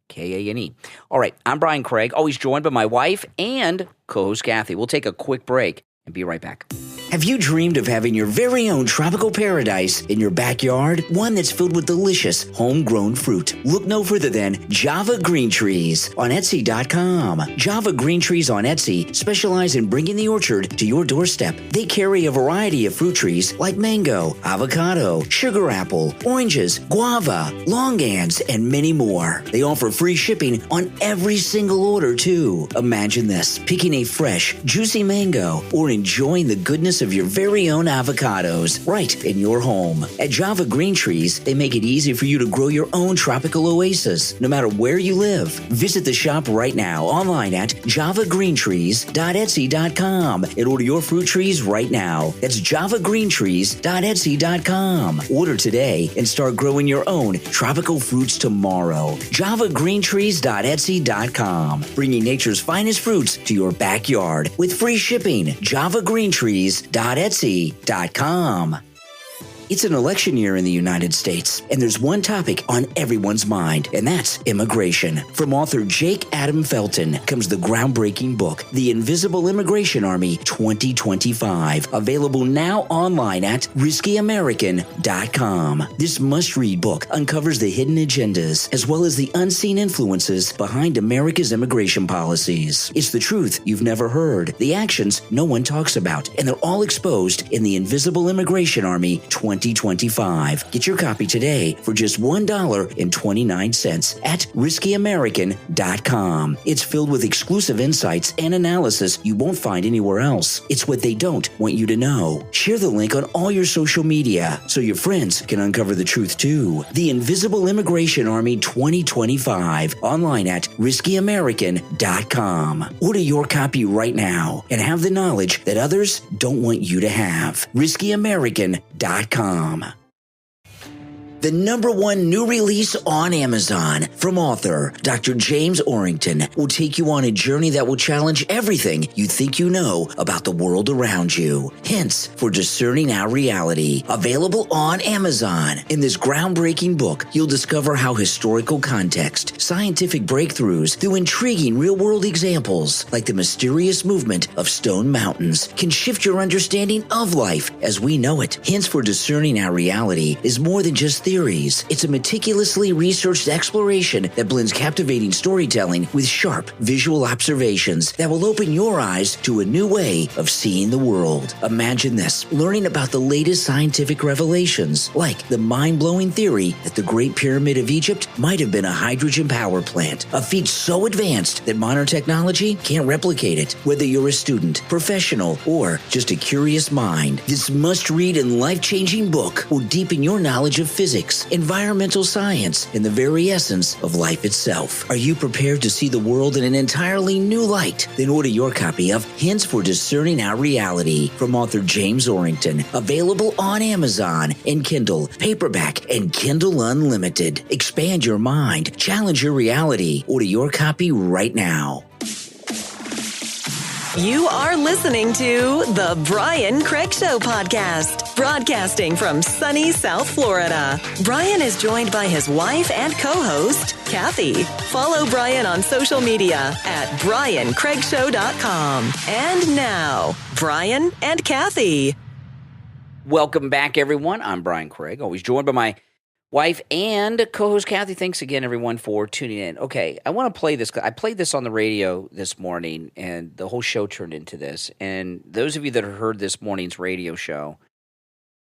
Kane. All right, I'm Brian Craig, always joined by my wife and co-host Kathy. We'll take a quick break and be right back. Have you dreamed of having your very own tropical paradise in your backyard? One that's filled with delicious, homegrown fruit. Look no further than Java Green Trees on Etsy.com. Java Green Trees on Etsy specialize in bringing the orchard to your doorstep. They carry a variety of fruit trees like mango, avocado, sugar apple, oranges, guava, longans, and many more. They offer free shipping on every single order, too. Imagine this, picking a fresh, juicy mango or enjoying the goodness choice of your very own avocados right in your home. At Java Green Trees, they make it easy for you to grow your own tropical oasis, no matter where you live. Visit the shop right now online at javagreentrees.etsy.com and order your fruit trees right now. That's javagreentrees.etsy.com. Order today and start growing your own tropical fruits tomorrow. javagreentrees.etsy.com. Bringing nature's finest fruits to your backyard with free shipping. javagreentrees.etsy.com. It's an election year in the United States, and there's one topic on everyone's mind, and that's immigration. From author Jake Adam Felton comes the groundbreaking book, The Invisible Immigration Army 2025, available now online at riskyamerican.com. This must-read book uncovers the hidden agendas as well as the unseen influences behind America's immigration policies. It's the truth you've never heard, the actions no one talks about, and they're all exposed in The Invisible Immigration Army 2025. Get your copy today for just $1.29 at riskyamerican.com. It's filled with exclusive insights and analysis you won't find anywhere else. It's what they don't want you to know. Share the link on all your social media so your friends can uncover the truth too. The Invisible Immigration Army 2025, online at riskyamerican.com. Order your copy right now and have the knowledge that others don't want you to have. riskyamerican.com. The #1 new release on Amazon from author Dr. James Orrington will take you on a journey that will challenge everything you think you know about the world around you. Hints for discerning our reality. Available on Amazon. In this groundbreaking book, you'll discover how historical context, scientific breakthroughs through intriguing real-world examples like the mysterious movement of stone mountains can shift your understanding of life as we know it. Hints for discerning our reality is more than just theories. It's a meticulously researched exploration that blends captivating storytelling with sharp visual observations that will open your eyes to a new way of seeing the world. Imagine this, learning about the latest scientific revelations, like the mind-blowing theory that the Great Pyramid of Egypt might have been a hydrogen power plant, a feat so advanced that modern technology can't replicate it. Whether you're a student, professional, or just a curious mind, this must-read and life-changing book will deepen your knowledge of physics, environmental science, and the very essence of life itself. Are you prepared to see the world in an entirely new light? Then order your copy of Hints for Discerning Our Reality from author James Orrington, available on Amazon in Kindle, paperback, and Kindle Unlimited. Expand your mind, challenge your reality. Order your copy right now. You are listening to The Brian Craig Show podcast, broadcasting from sunny South Florida. Brian is joined by his wife and co-host, Kathy. Follow Brian on social media at briancraigshow.com. And now, Brian and Kathy. Welcome back, everyone. I'm Brian Craig, always joined by my wife and co-host Kathy. Thanks again, everyone, for tuning in. Okay, I want to play this. I played this on the radio this morning, and the whole show turned into this. And those of you that heard this morning's radio show,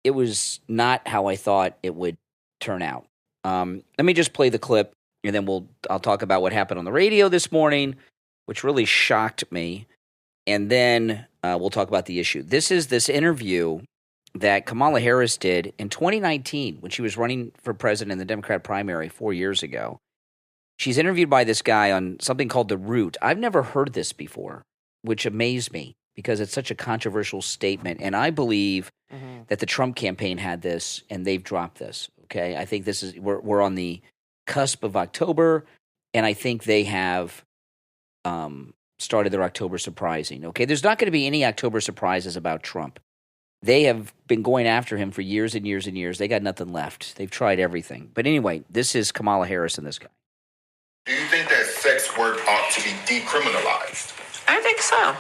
it was not how I thought it would turn out. Let me just play the clip, and then I'll talk about what happened on the radio this morning, which really shocked me, and then we'll talk about the issue. This is this interview that Kamala Harris did in 2019 when she was running for president in the Democrat primary 4 years ago. She's interviewed by this guy on something called The Root. I've never heard this before, which amazed me because it's such a controversial statement. And I believe that the Trump campaign had this and they've dropped this. Okay, I think this is we're on the cusp of October, and I think they have started their October surprising. Okay, there's not going to be any October surprises about Trump. They have been going after him for years and years and years. They got nothing left. They've tried everything. But anyway, this is Kamala Harris and this guy. Do you think that sex work ought to be decriminalized? I think so.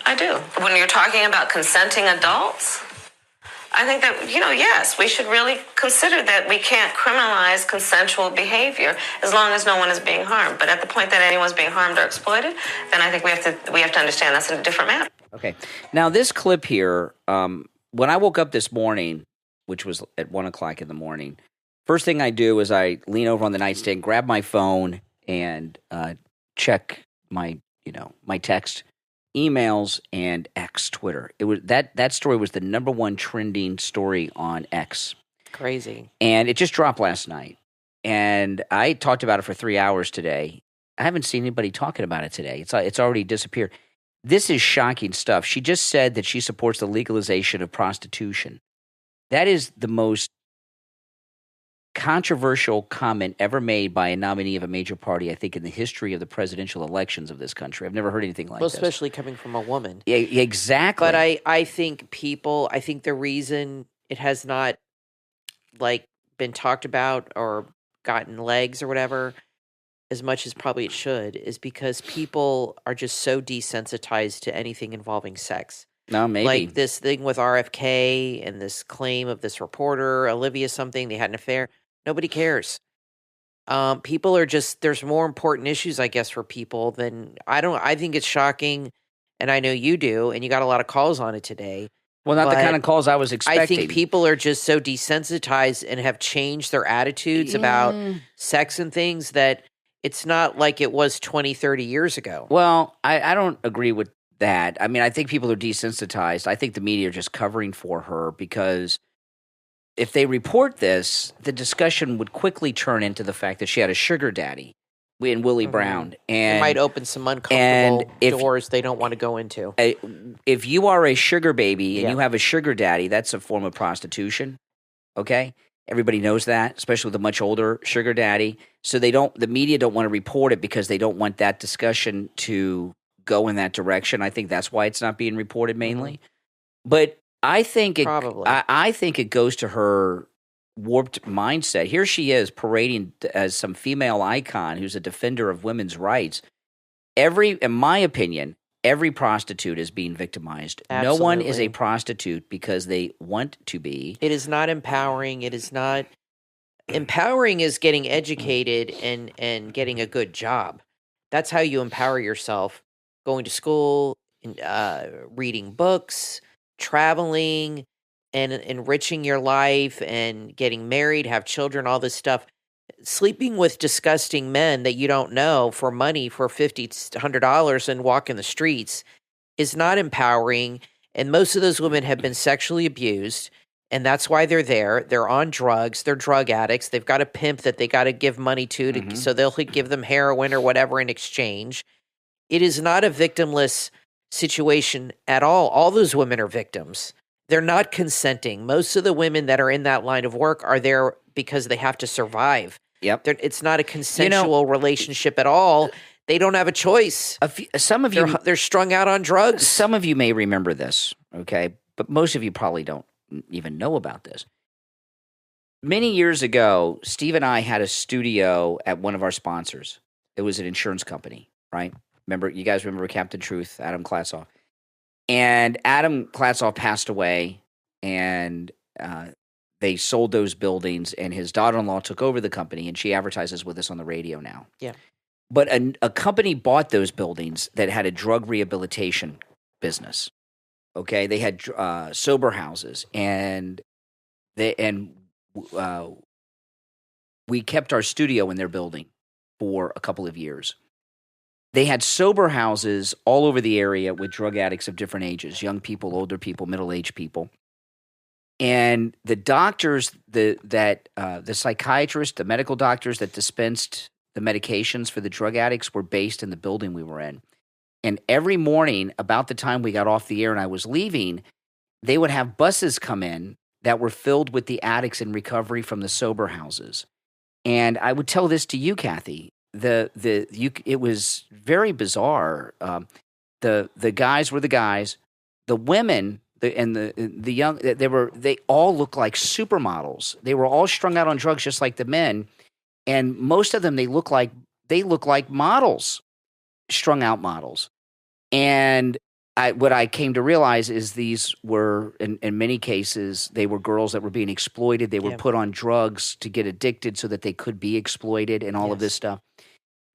I do. When you're talking about consenting adults, I think that, yes, we should really consider that we can't criminalize consensual behavior as long as no one is being harmed. But at the point that anyone's being harmed or exploited, then I think we have to understand that's a different matter. Okay. Now, this clip here, when I woke up this morning, which was at 1 o'clock in the morning, first thing I do is I lean over on the nightstand, grab my phone, and check my text emails, and X Twitter. It was that story was the number one trending story on X. Crazy. And it just dropped last night. And I talked about it for 3 hours today. I haven't seen anybody talking about it today. It's already disappeared. This is shocking stuff. She just said that she supports the legalization of prostitution. That is the most controversial comment ever made by a nominee of a major party, I think, in the history of the presidential elections of this country. I've never heard anything like this. Especially coming from a woman. Yeah, exactly. But I think the reason it has not been talked about or gotten legs or whatever as much as probably it should is because people are just so desensitized to anything involving sex. No, maybe. Like this thing with RFK and this claim of this reporter, Olivia something, they had an affair. Nobody cares. People are just, there's more important issues, I guess, for people than, I think it's shocking, and I know you do, and you got a lot of calls on it today. Well, not the kind of calls I was expecting. I think people are just so desensitized and have changed their attitudes about sex and things that it's not like it was 20, 30 years ago. Well, I don't agree with that. I mean, I think people are desensitized. I think the media are just covering for her because if they report this, the discussion would quickly turn into the fact that she had a sugar daddy in Willie Brown. And it might open some uncomfortable doors they don't want to go into. If you are a sugar baby and you have a sugar daddy, that's a form of prostitution, okay? Everybody knows that, especially with a much older sugar daddy. So the media don't want to report it because they don't want that discussion to go in that direction. I think that's why it's not being reported mainly. But I think I think it goes to her warped mindset. Here she is parading as some female icon who's a defender of women's rights. In my opinion, every prostitute is being victimized. Absolutely. No one is a prostitute because they want to be. It is not empowering. It is not empowering is getting educated and getting a good job. That's how you empower yourself. Going to school, reading books, traveling, and enriching your life and getting married, have children, all this stuff. Sleeping with disgusting men that you don't know for money for $50, $100 and walk in the streets is not empowering. And most of those women have been sexually abused, and that's why they're there. They're on drugs. They're drug addicts. They've got a pimp that they got to give money to, so they'll give them heroin or whatever in exchange. It is not a victimless situation at all. All those women are victims. They're not consenting. Most of the women that are in that line of work are there because they have to survive. Yep. It's not a consensual relationship at all. They don't have a choice. Some of you, they're strung out on drugs. Some of you may remember this, okay? But most of you probably don't even know about this. Many years ago, Steve and I had a studio at one of our sponsors. It was an insurance company, right? You guys remember Captain Truth, Adam Klatzoff. And Adam Klatzoff passed away, and they sold those buildings, and his daughter-in-law took over the company, and she advertises with us on the radio now. Yeah. But a company bought those buildings that had a drug rehabilitation business. Okay, they had sober houses, and we kept our studio in their building for a couple of years. They had sober houses all over the area with drug addicts of different ages, young people, older people, middle-aged people. And the doctors, the psychiatrists, the medical doctors that dispensed the medications for the drug addicts were based in the building we were in. And every morning, about the time we got off the air and I was leaving, they would have buses come in that were filled with the addicts in recovery from the sober houses. And I would tell this to you, Kathy. It was very bizarre. The guys were the guys. The women the young, they all looked like supermodels. They were all strung out on drugs just like the men, and most of them they look like models, strung out models. And what I came to realize is these were, in many cases, they were girls that were being exploited. They were put on drugs to get addicted so that they could be exploited and all of this stuff.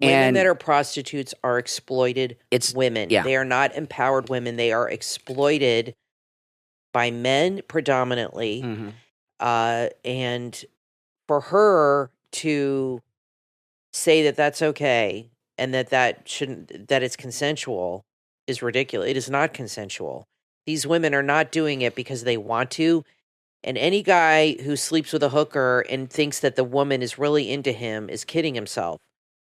Women that are prostitutes are exploited. It's women. Yeah. They are not empowered women. They are exploited by men predominantly. Mm-hmm. And for her to say that that's okay and that it's consensual is ridiculous. It is not consensual. These women are not doing it because they want to. And any guy who sleeps with a hooker and thinks that the woman is really into him is kidding himself.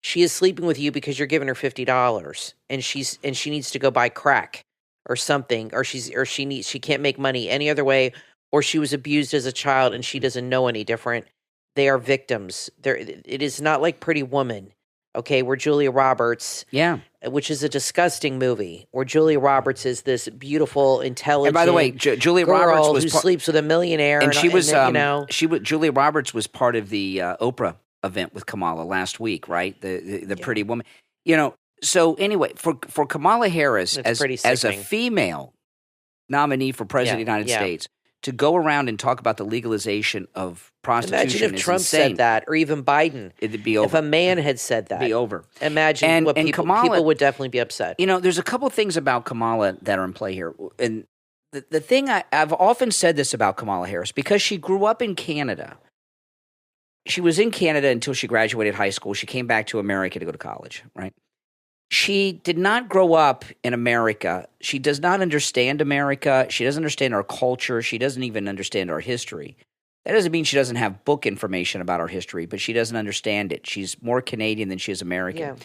She is sleeping with you because you're giving her $50 and she needs to go buy crack or something, or she can't make money any other way, or she was abused as a child and she doesn't know any different. They are victims. It is not like Pretty Woman, okay, where Julia Roberts, which is a disgusting movie, where Julia Roberts is this beautiful, intelligent. And by the way, Julia girl Roberts who sleeps with a millionaire, and she was, Julia Roberts was part of the Oprah event with Kamala last week, right? The Pretty Woman, So anyway, for Kamala Harris as a female nominee for president of the United States to go around and talk about the legalization of prostitution, imagine if Trump said that, or even Biden. It'd be over. If a man had said that, it'd be over. Imagine what people would definitely be upset. There's a couple of things about Kamala that are in play here, and the thing I've often said this about Kamala Harris, because she grew up in Canada. She was in Canada until she graduated high school. She came back to America to go to college, right? She did not grow up in America. She does not understand America. She doesn't understand our culture. She doesn't even understand our history. That doesn't mean she doesn't have book information about our history, but she doesn't understand it. She's more Canadian than she is American. Yeah.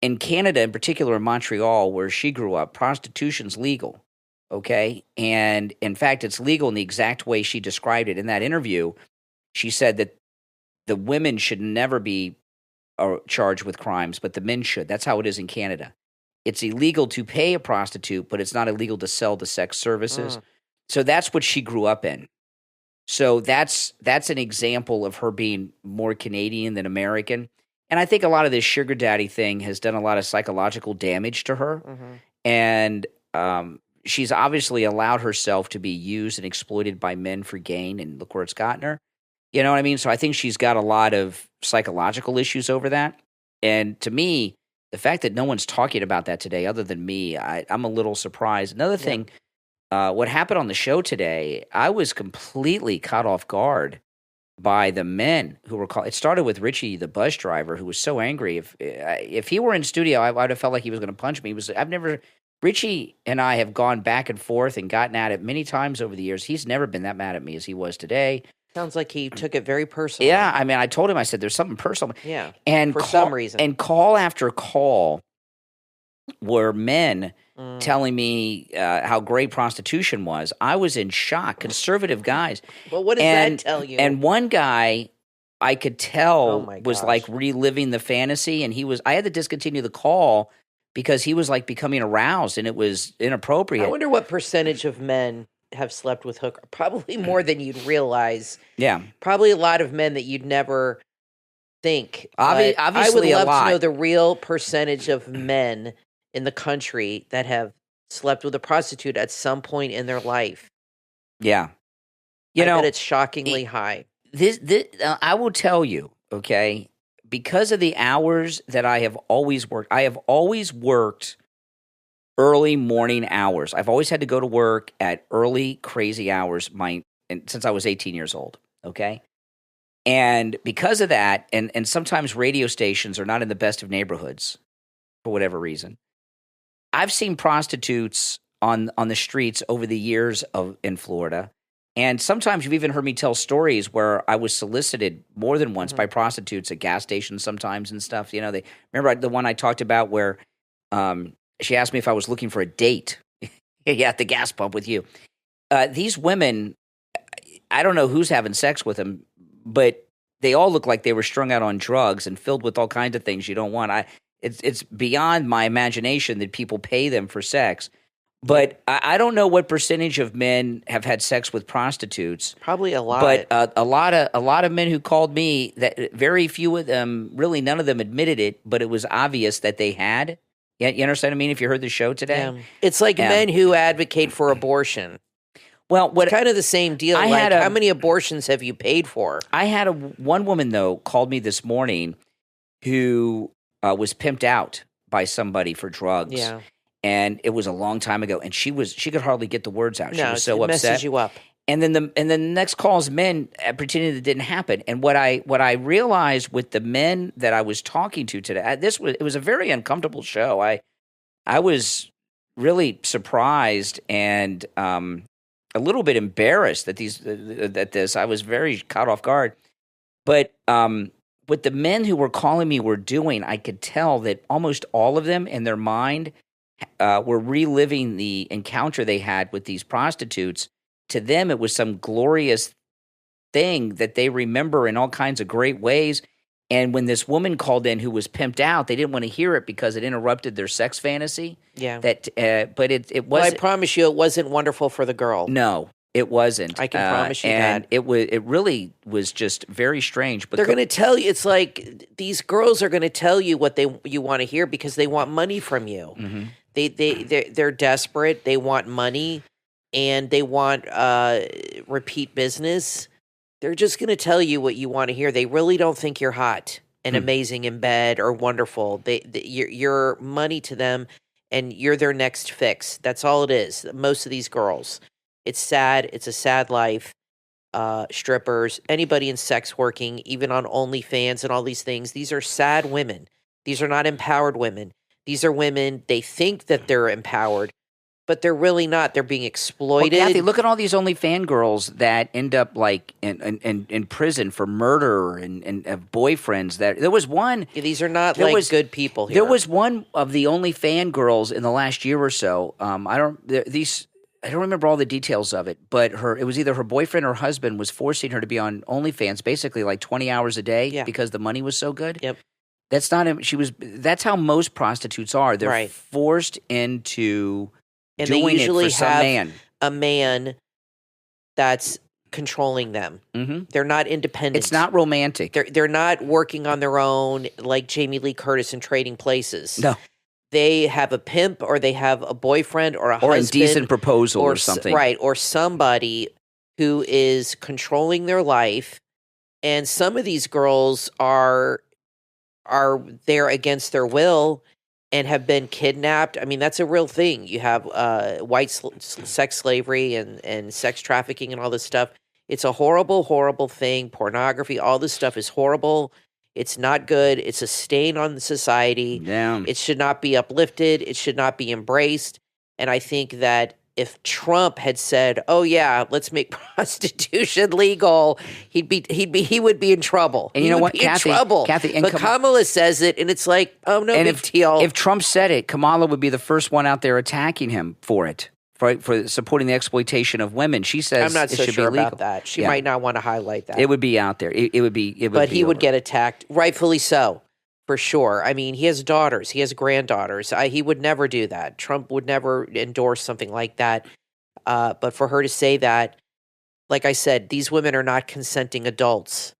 In Canada, in particular in Montreal, where she grew up, prostitution's legal, okay? And in fact, it's legal in the exact way she described it. In that interview, she said that the women should never be charged with crimes, but the men should. That's how it is in Canada. It's illegal to pay a prostitute, but it's not illegal to sell the sex services. So that's what she grew up in. So that's an example of her being more Canadian than American. And I think a lot of this sugar daddy thing has done a lot of psychological damage to her. And she's obviously allowed herself to be used and exploited by men for gain, and look where it's gotten her. You know what I mean? So I think she's got a lot of psychological issues over that. And to me, the fact that no one's talking about that today other than me, I'm a little surprised. Another thing, what happened on the show today, I was completely caught off guard by the men who were called. It started with Richie, the bus driver, who was so angry. If he were in studio, I would have felt like he was going to punch me. Richie and I have gone back and forth and gotten at it many times over the years. He's never been that mad at me as he was today. Sounds like he took it very personally. Yeah, I mean, I told him, I said, there's something personal. Yeah, and for some reason. And call after call were men telling me how great prostitution was. I was in shock. Conservative guys. Well, what does that tell you? And one guy, I could tell, was like reliving the fantasy, and I had to discontinue the call because he was like becoming aroused, and it was inappropriate. I wonder what percentage of men have slept with hooker. Probably more than you'd realize. Yeah. Probably a lot of men that you'd never think. Obviously, I would love a lot. to know the real percentage of men in the country that have slept with a prostitute at some point in their life. Yeah. I bet it's shockingly high. This I will tell you, okay, because of the hours that I have always worked early morning hours. I've always had to go to work at early, crazy hours since I was 18 years old, okay? And because of that, and sometimes radio stations are not in the best of neighborhoods for whatever reason, I've seen prostitutes on the streets over the years in Florida. And sometimes you've even heard me tell stories where I was solicited more than once by prostitutes at gas stations sometimes and stuff. Remember the one I talked about where she asked me if I was looking for a date at the gas pump with you. These women, I don't know who's having sex with them, but they all look like they were strung out on drugs and filled with all kinds of things you don't want. It's beyond my imagination that people pay them for sex. But I don't know what percentage of men have had sex with prostitutes. Probably a lot. But a lot of men who called me, that very few of them, really none of them admitted it, but it was obvious that they had. You understand what I mean? If you heard the show today? Yeah. It's like men who advocate for abortion. Well, it's kind of the same deal. How many abortions have you paid for? I had one woman, though, called me this morning who was pimped out by somebody for drugs. Yeah. And it was a long time ago, and she could hardly get the words out. She was so upset. Messes you up. And then the next call is men pretending that didn't happen. And what I realized with the men that I was talking to today, it was a very uncomfortable show. I was really surprised and a little bit embarrassed that this. I was very caught off guard. But what the men who were calling me were doing, I could tell that almost all of them in their mind were reliving the encounter they had with these prostitutes. To them, it was some glorious thing that they remember in all kinds of great ways. And when this woman called in who was pimped out, they didn't want to hear it because it interrupted their sex fantasy. Yeah. But it was. Well, I promise you, it wasn't wonderful for the girl. No, it wasn't. I can promise you and that. It really was just very strange. But they're going to tell you. It's like these girls are going to tell you what you want to hear because they want money from you. Mm-hmm. They're desperate. They want money, and they want repeat business. They're just going to tell you what you want to hear. They really don't think you're hot and amazing in bed or wonderful. You're money to them, and you're their next fix. That's all it is. Most of these girls. It's sad. It's a sad life. Strippers, anybody in sex working, even on OnlyFans and all these things. These are sad women. These are not empowered women. These are women, they think that they're empowered, but they're really not. They're being exploited. Well, Kathy, look at all these OnlyFans girls that end up like in prison for murder and have boyfriends. There was one. Yeah, these are not good people here. There was one of the OnlyFans girls in the last year or so. I don't remember all the details of it, but it was either her boyfriend or husband was forcing her to be on OnlyFans basically like 20 hours a day because the money was so good. Yep. That's how most prostitutes are. They're forced into and doing they usually it for some have man. A man that's controlling them. Mm-hmm. They're not independent. It's not romantic. They're not working on their own like Jamie Lee Curtis in Trading Places. No. They have a pimp or they have a boyfriend or a husband. Or a decent proposal or something. Right, or somebody who is controlling their life. And some of these girls are there against their will and have been kidnapped. I mean, that's a real thing. You have white sex slavery and sex trafficking and all this stuff. It's a horrible, horrible thing. Pornography, all this stuff is horrible. It's not good. It's a stain on the society. Yeah. It should not be uplifted. It should not be embraced. And I think that if Trump had said, "Oh yeah, let's make prostitution legal," he would be in trouble. And you know what, Kathy? But Kamala says it, and it's like, oh no, big deal. If Trump said it, Kamala would be the first one out there attacking him for it. For supporting the exploitation of women. She says I'm not so sure about that. She might not want to highlight that. It would be out there. But he would get attacked, rightfully so, for sure. I mean, he has daughters. He has granddaughters. He would never do that. Trump would never endorse something like that. But for her to say that, like I said, these women are not consenting adults.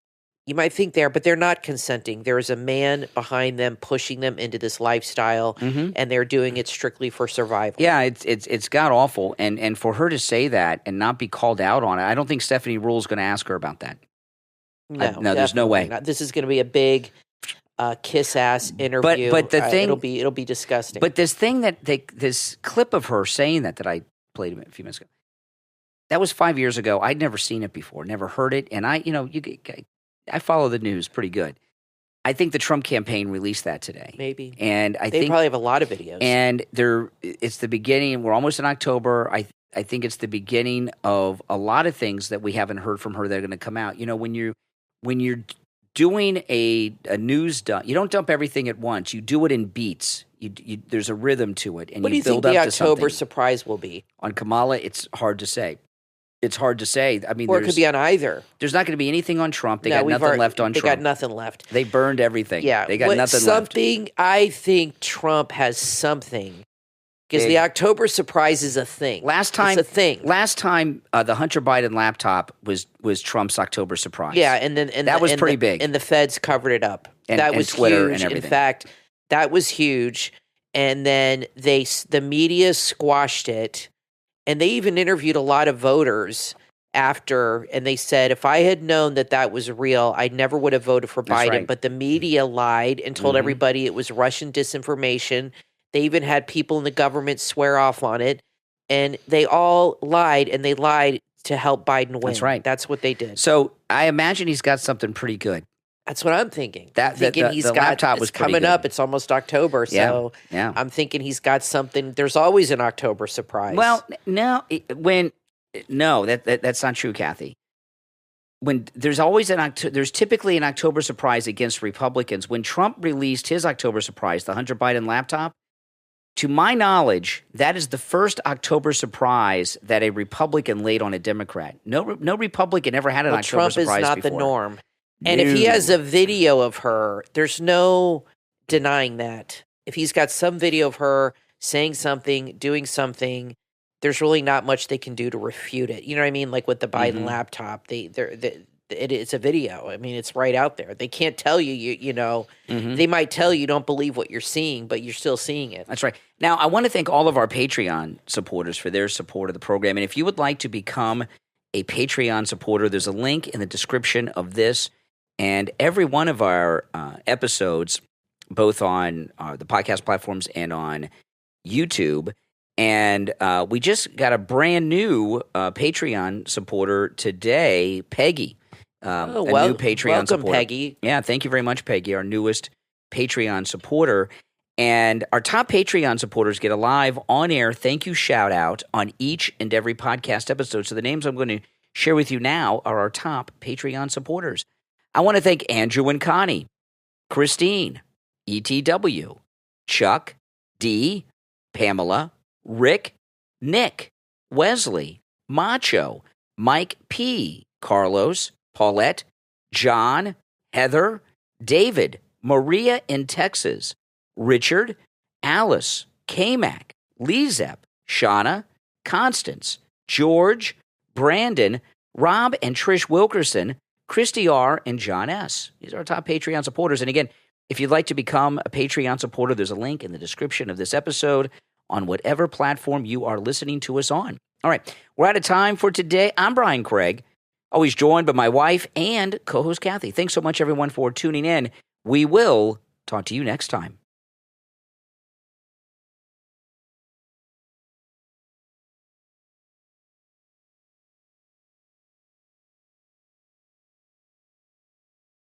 You might think but they're not consenting. There is a man behind them pushing them into this lifestyle, and they're doing it strictly for survival. Yeah, it's god awful, and for her to say that and not be called out on it, I don't think Stephanie Ruhle is going to ask her about that. No, there's no way. Not. This is going to be a big kiss ass interview. But the thing it'll be disgusting. But this thing this clip of her saying that I played a few minutes ago, that was 5 years ago. I'd never seen it before, never heard it, and I follow the news pretty good. I think the Trump campaign released that today. Maybe. And they probably have a lot of videos. And it's the beginning. We're almost in October. I think it's the beginning of a lot of things that we haven't heard from her that are going to come out. You know, when you're doing a news dump, you don't dump everything at once. You do it in beats. There's a rhythm to it, and what you build up to something. What do you think the October surprise will be? On Kamala, it's hard to say. It's hard to say. I mean, or it could be on either. There's not going to be anything on Trump. They got nothing left on Trump. They got nothing left. They burned everything. Yeah, they got nothing left. I think Trump has something because the October surprise is a thing. Last time, it's a thing. Last time, the Hunter Biden laptop was Trump's October surprise. Yeah, and that was pretty big. And the feds covered it up. That was Twitter huge. And everything. In fact, that was huge. And then the media squashed it, and they even interviewed a lot of voters after, and they said, if I had known that was real, I never would have voted for Biden. Right. But the media lied and told everybody it was Russian disinformation. They even had people in the government swear off on it, and they all lied, and they lied to help Biden win. That's right. That's what they did. So I imagine he's got something pretty good. That's what I'm thinking. That I'm thinking the laptop was it's coming pretty up. good. It's almost October, so Yeah. I'm thinking he's got something. There's always an October surprise. Well, no, that's not true, Kathy. When there's always there's typically an October surprise against Republicans. When Trump released his October surprise, the Hunter Biden laptop, to my knowledge, that is the first October surprise that a Republican laid on a Democrat. No Republican ever had an October Trump surprise is not before. the norm. And if he has a video of her, there's no denying that. If he's got some video of her saying something, doing something, there's really not much they can do to refute it. You know what I mean? Like with the Biden laptop, it's a video. I mean, it's right out there. They can't tell you, they might tell you don't believe what you're seeing, but you're still seeing it. That's right. Now, I want to thank all of our Patreon supporters for their support of the program. And if you would like to become a Patreon supporter, there's a link in the description of this. And every one of our episodes, both on the podcast platforms and on YouTube. And we just got a brand new Patreon supporter today, Peggy. A new Patreon welcome, supporter. Peggy. Yeah, thank you very much, Peggy, our newest Patreon supporter. And our top Patreon supporters get a live on-air thank you shout-out on each and every podcast episode. So the names I'm going to share with you now are our top Patreon supporters. I want to thank Andrew and Connie, Christine, ETW, Chuck, D, Pamela, Rick, Nick, Wesley, Macho, Mike P, Carlos, Paulette, John, Heather, David, Maria in Texas, Richard, Alice, K-Mac, LeeZep, Shawna, Constance, George, Brandon, Rob and Trish Wilkerson, Christy R, and John S. These are our top Patreon supporters. And again, if you'd like to become a Patreon supporter, there's a link in the description of this episode on whatever platform you are listening to us on. All right, we're out of time for today. I'm Brian Craig, always joined by my wife and co-host Kathy. Thanks so much, everyone, for tuning in. We will talk to you next time.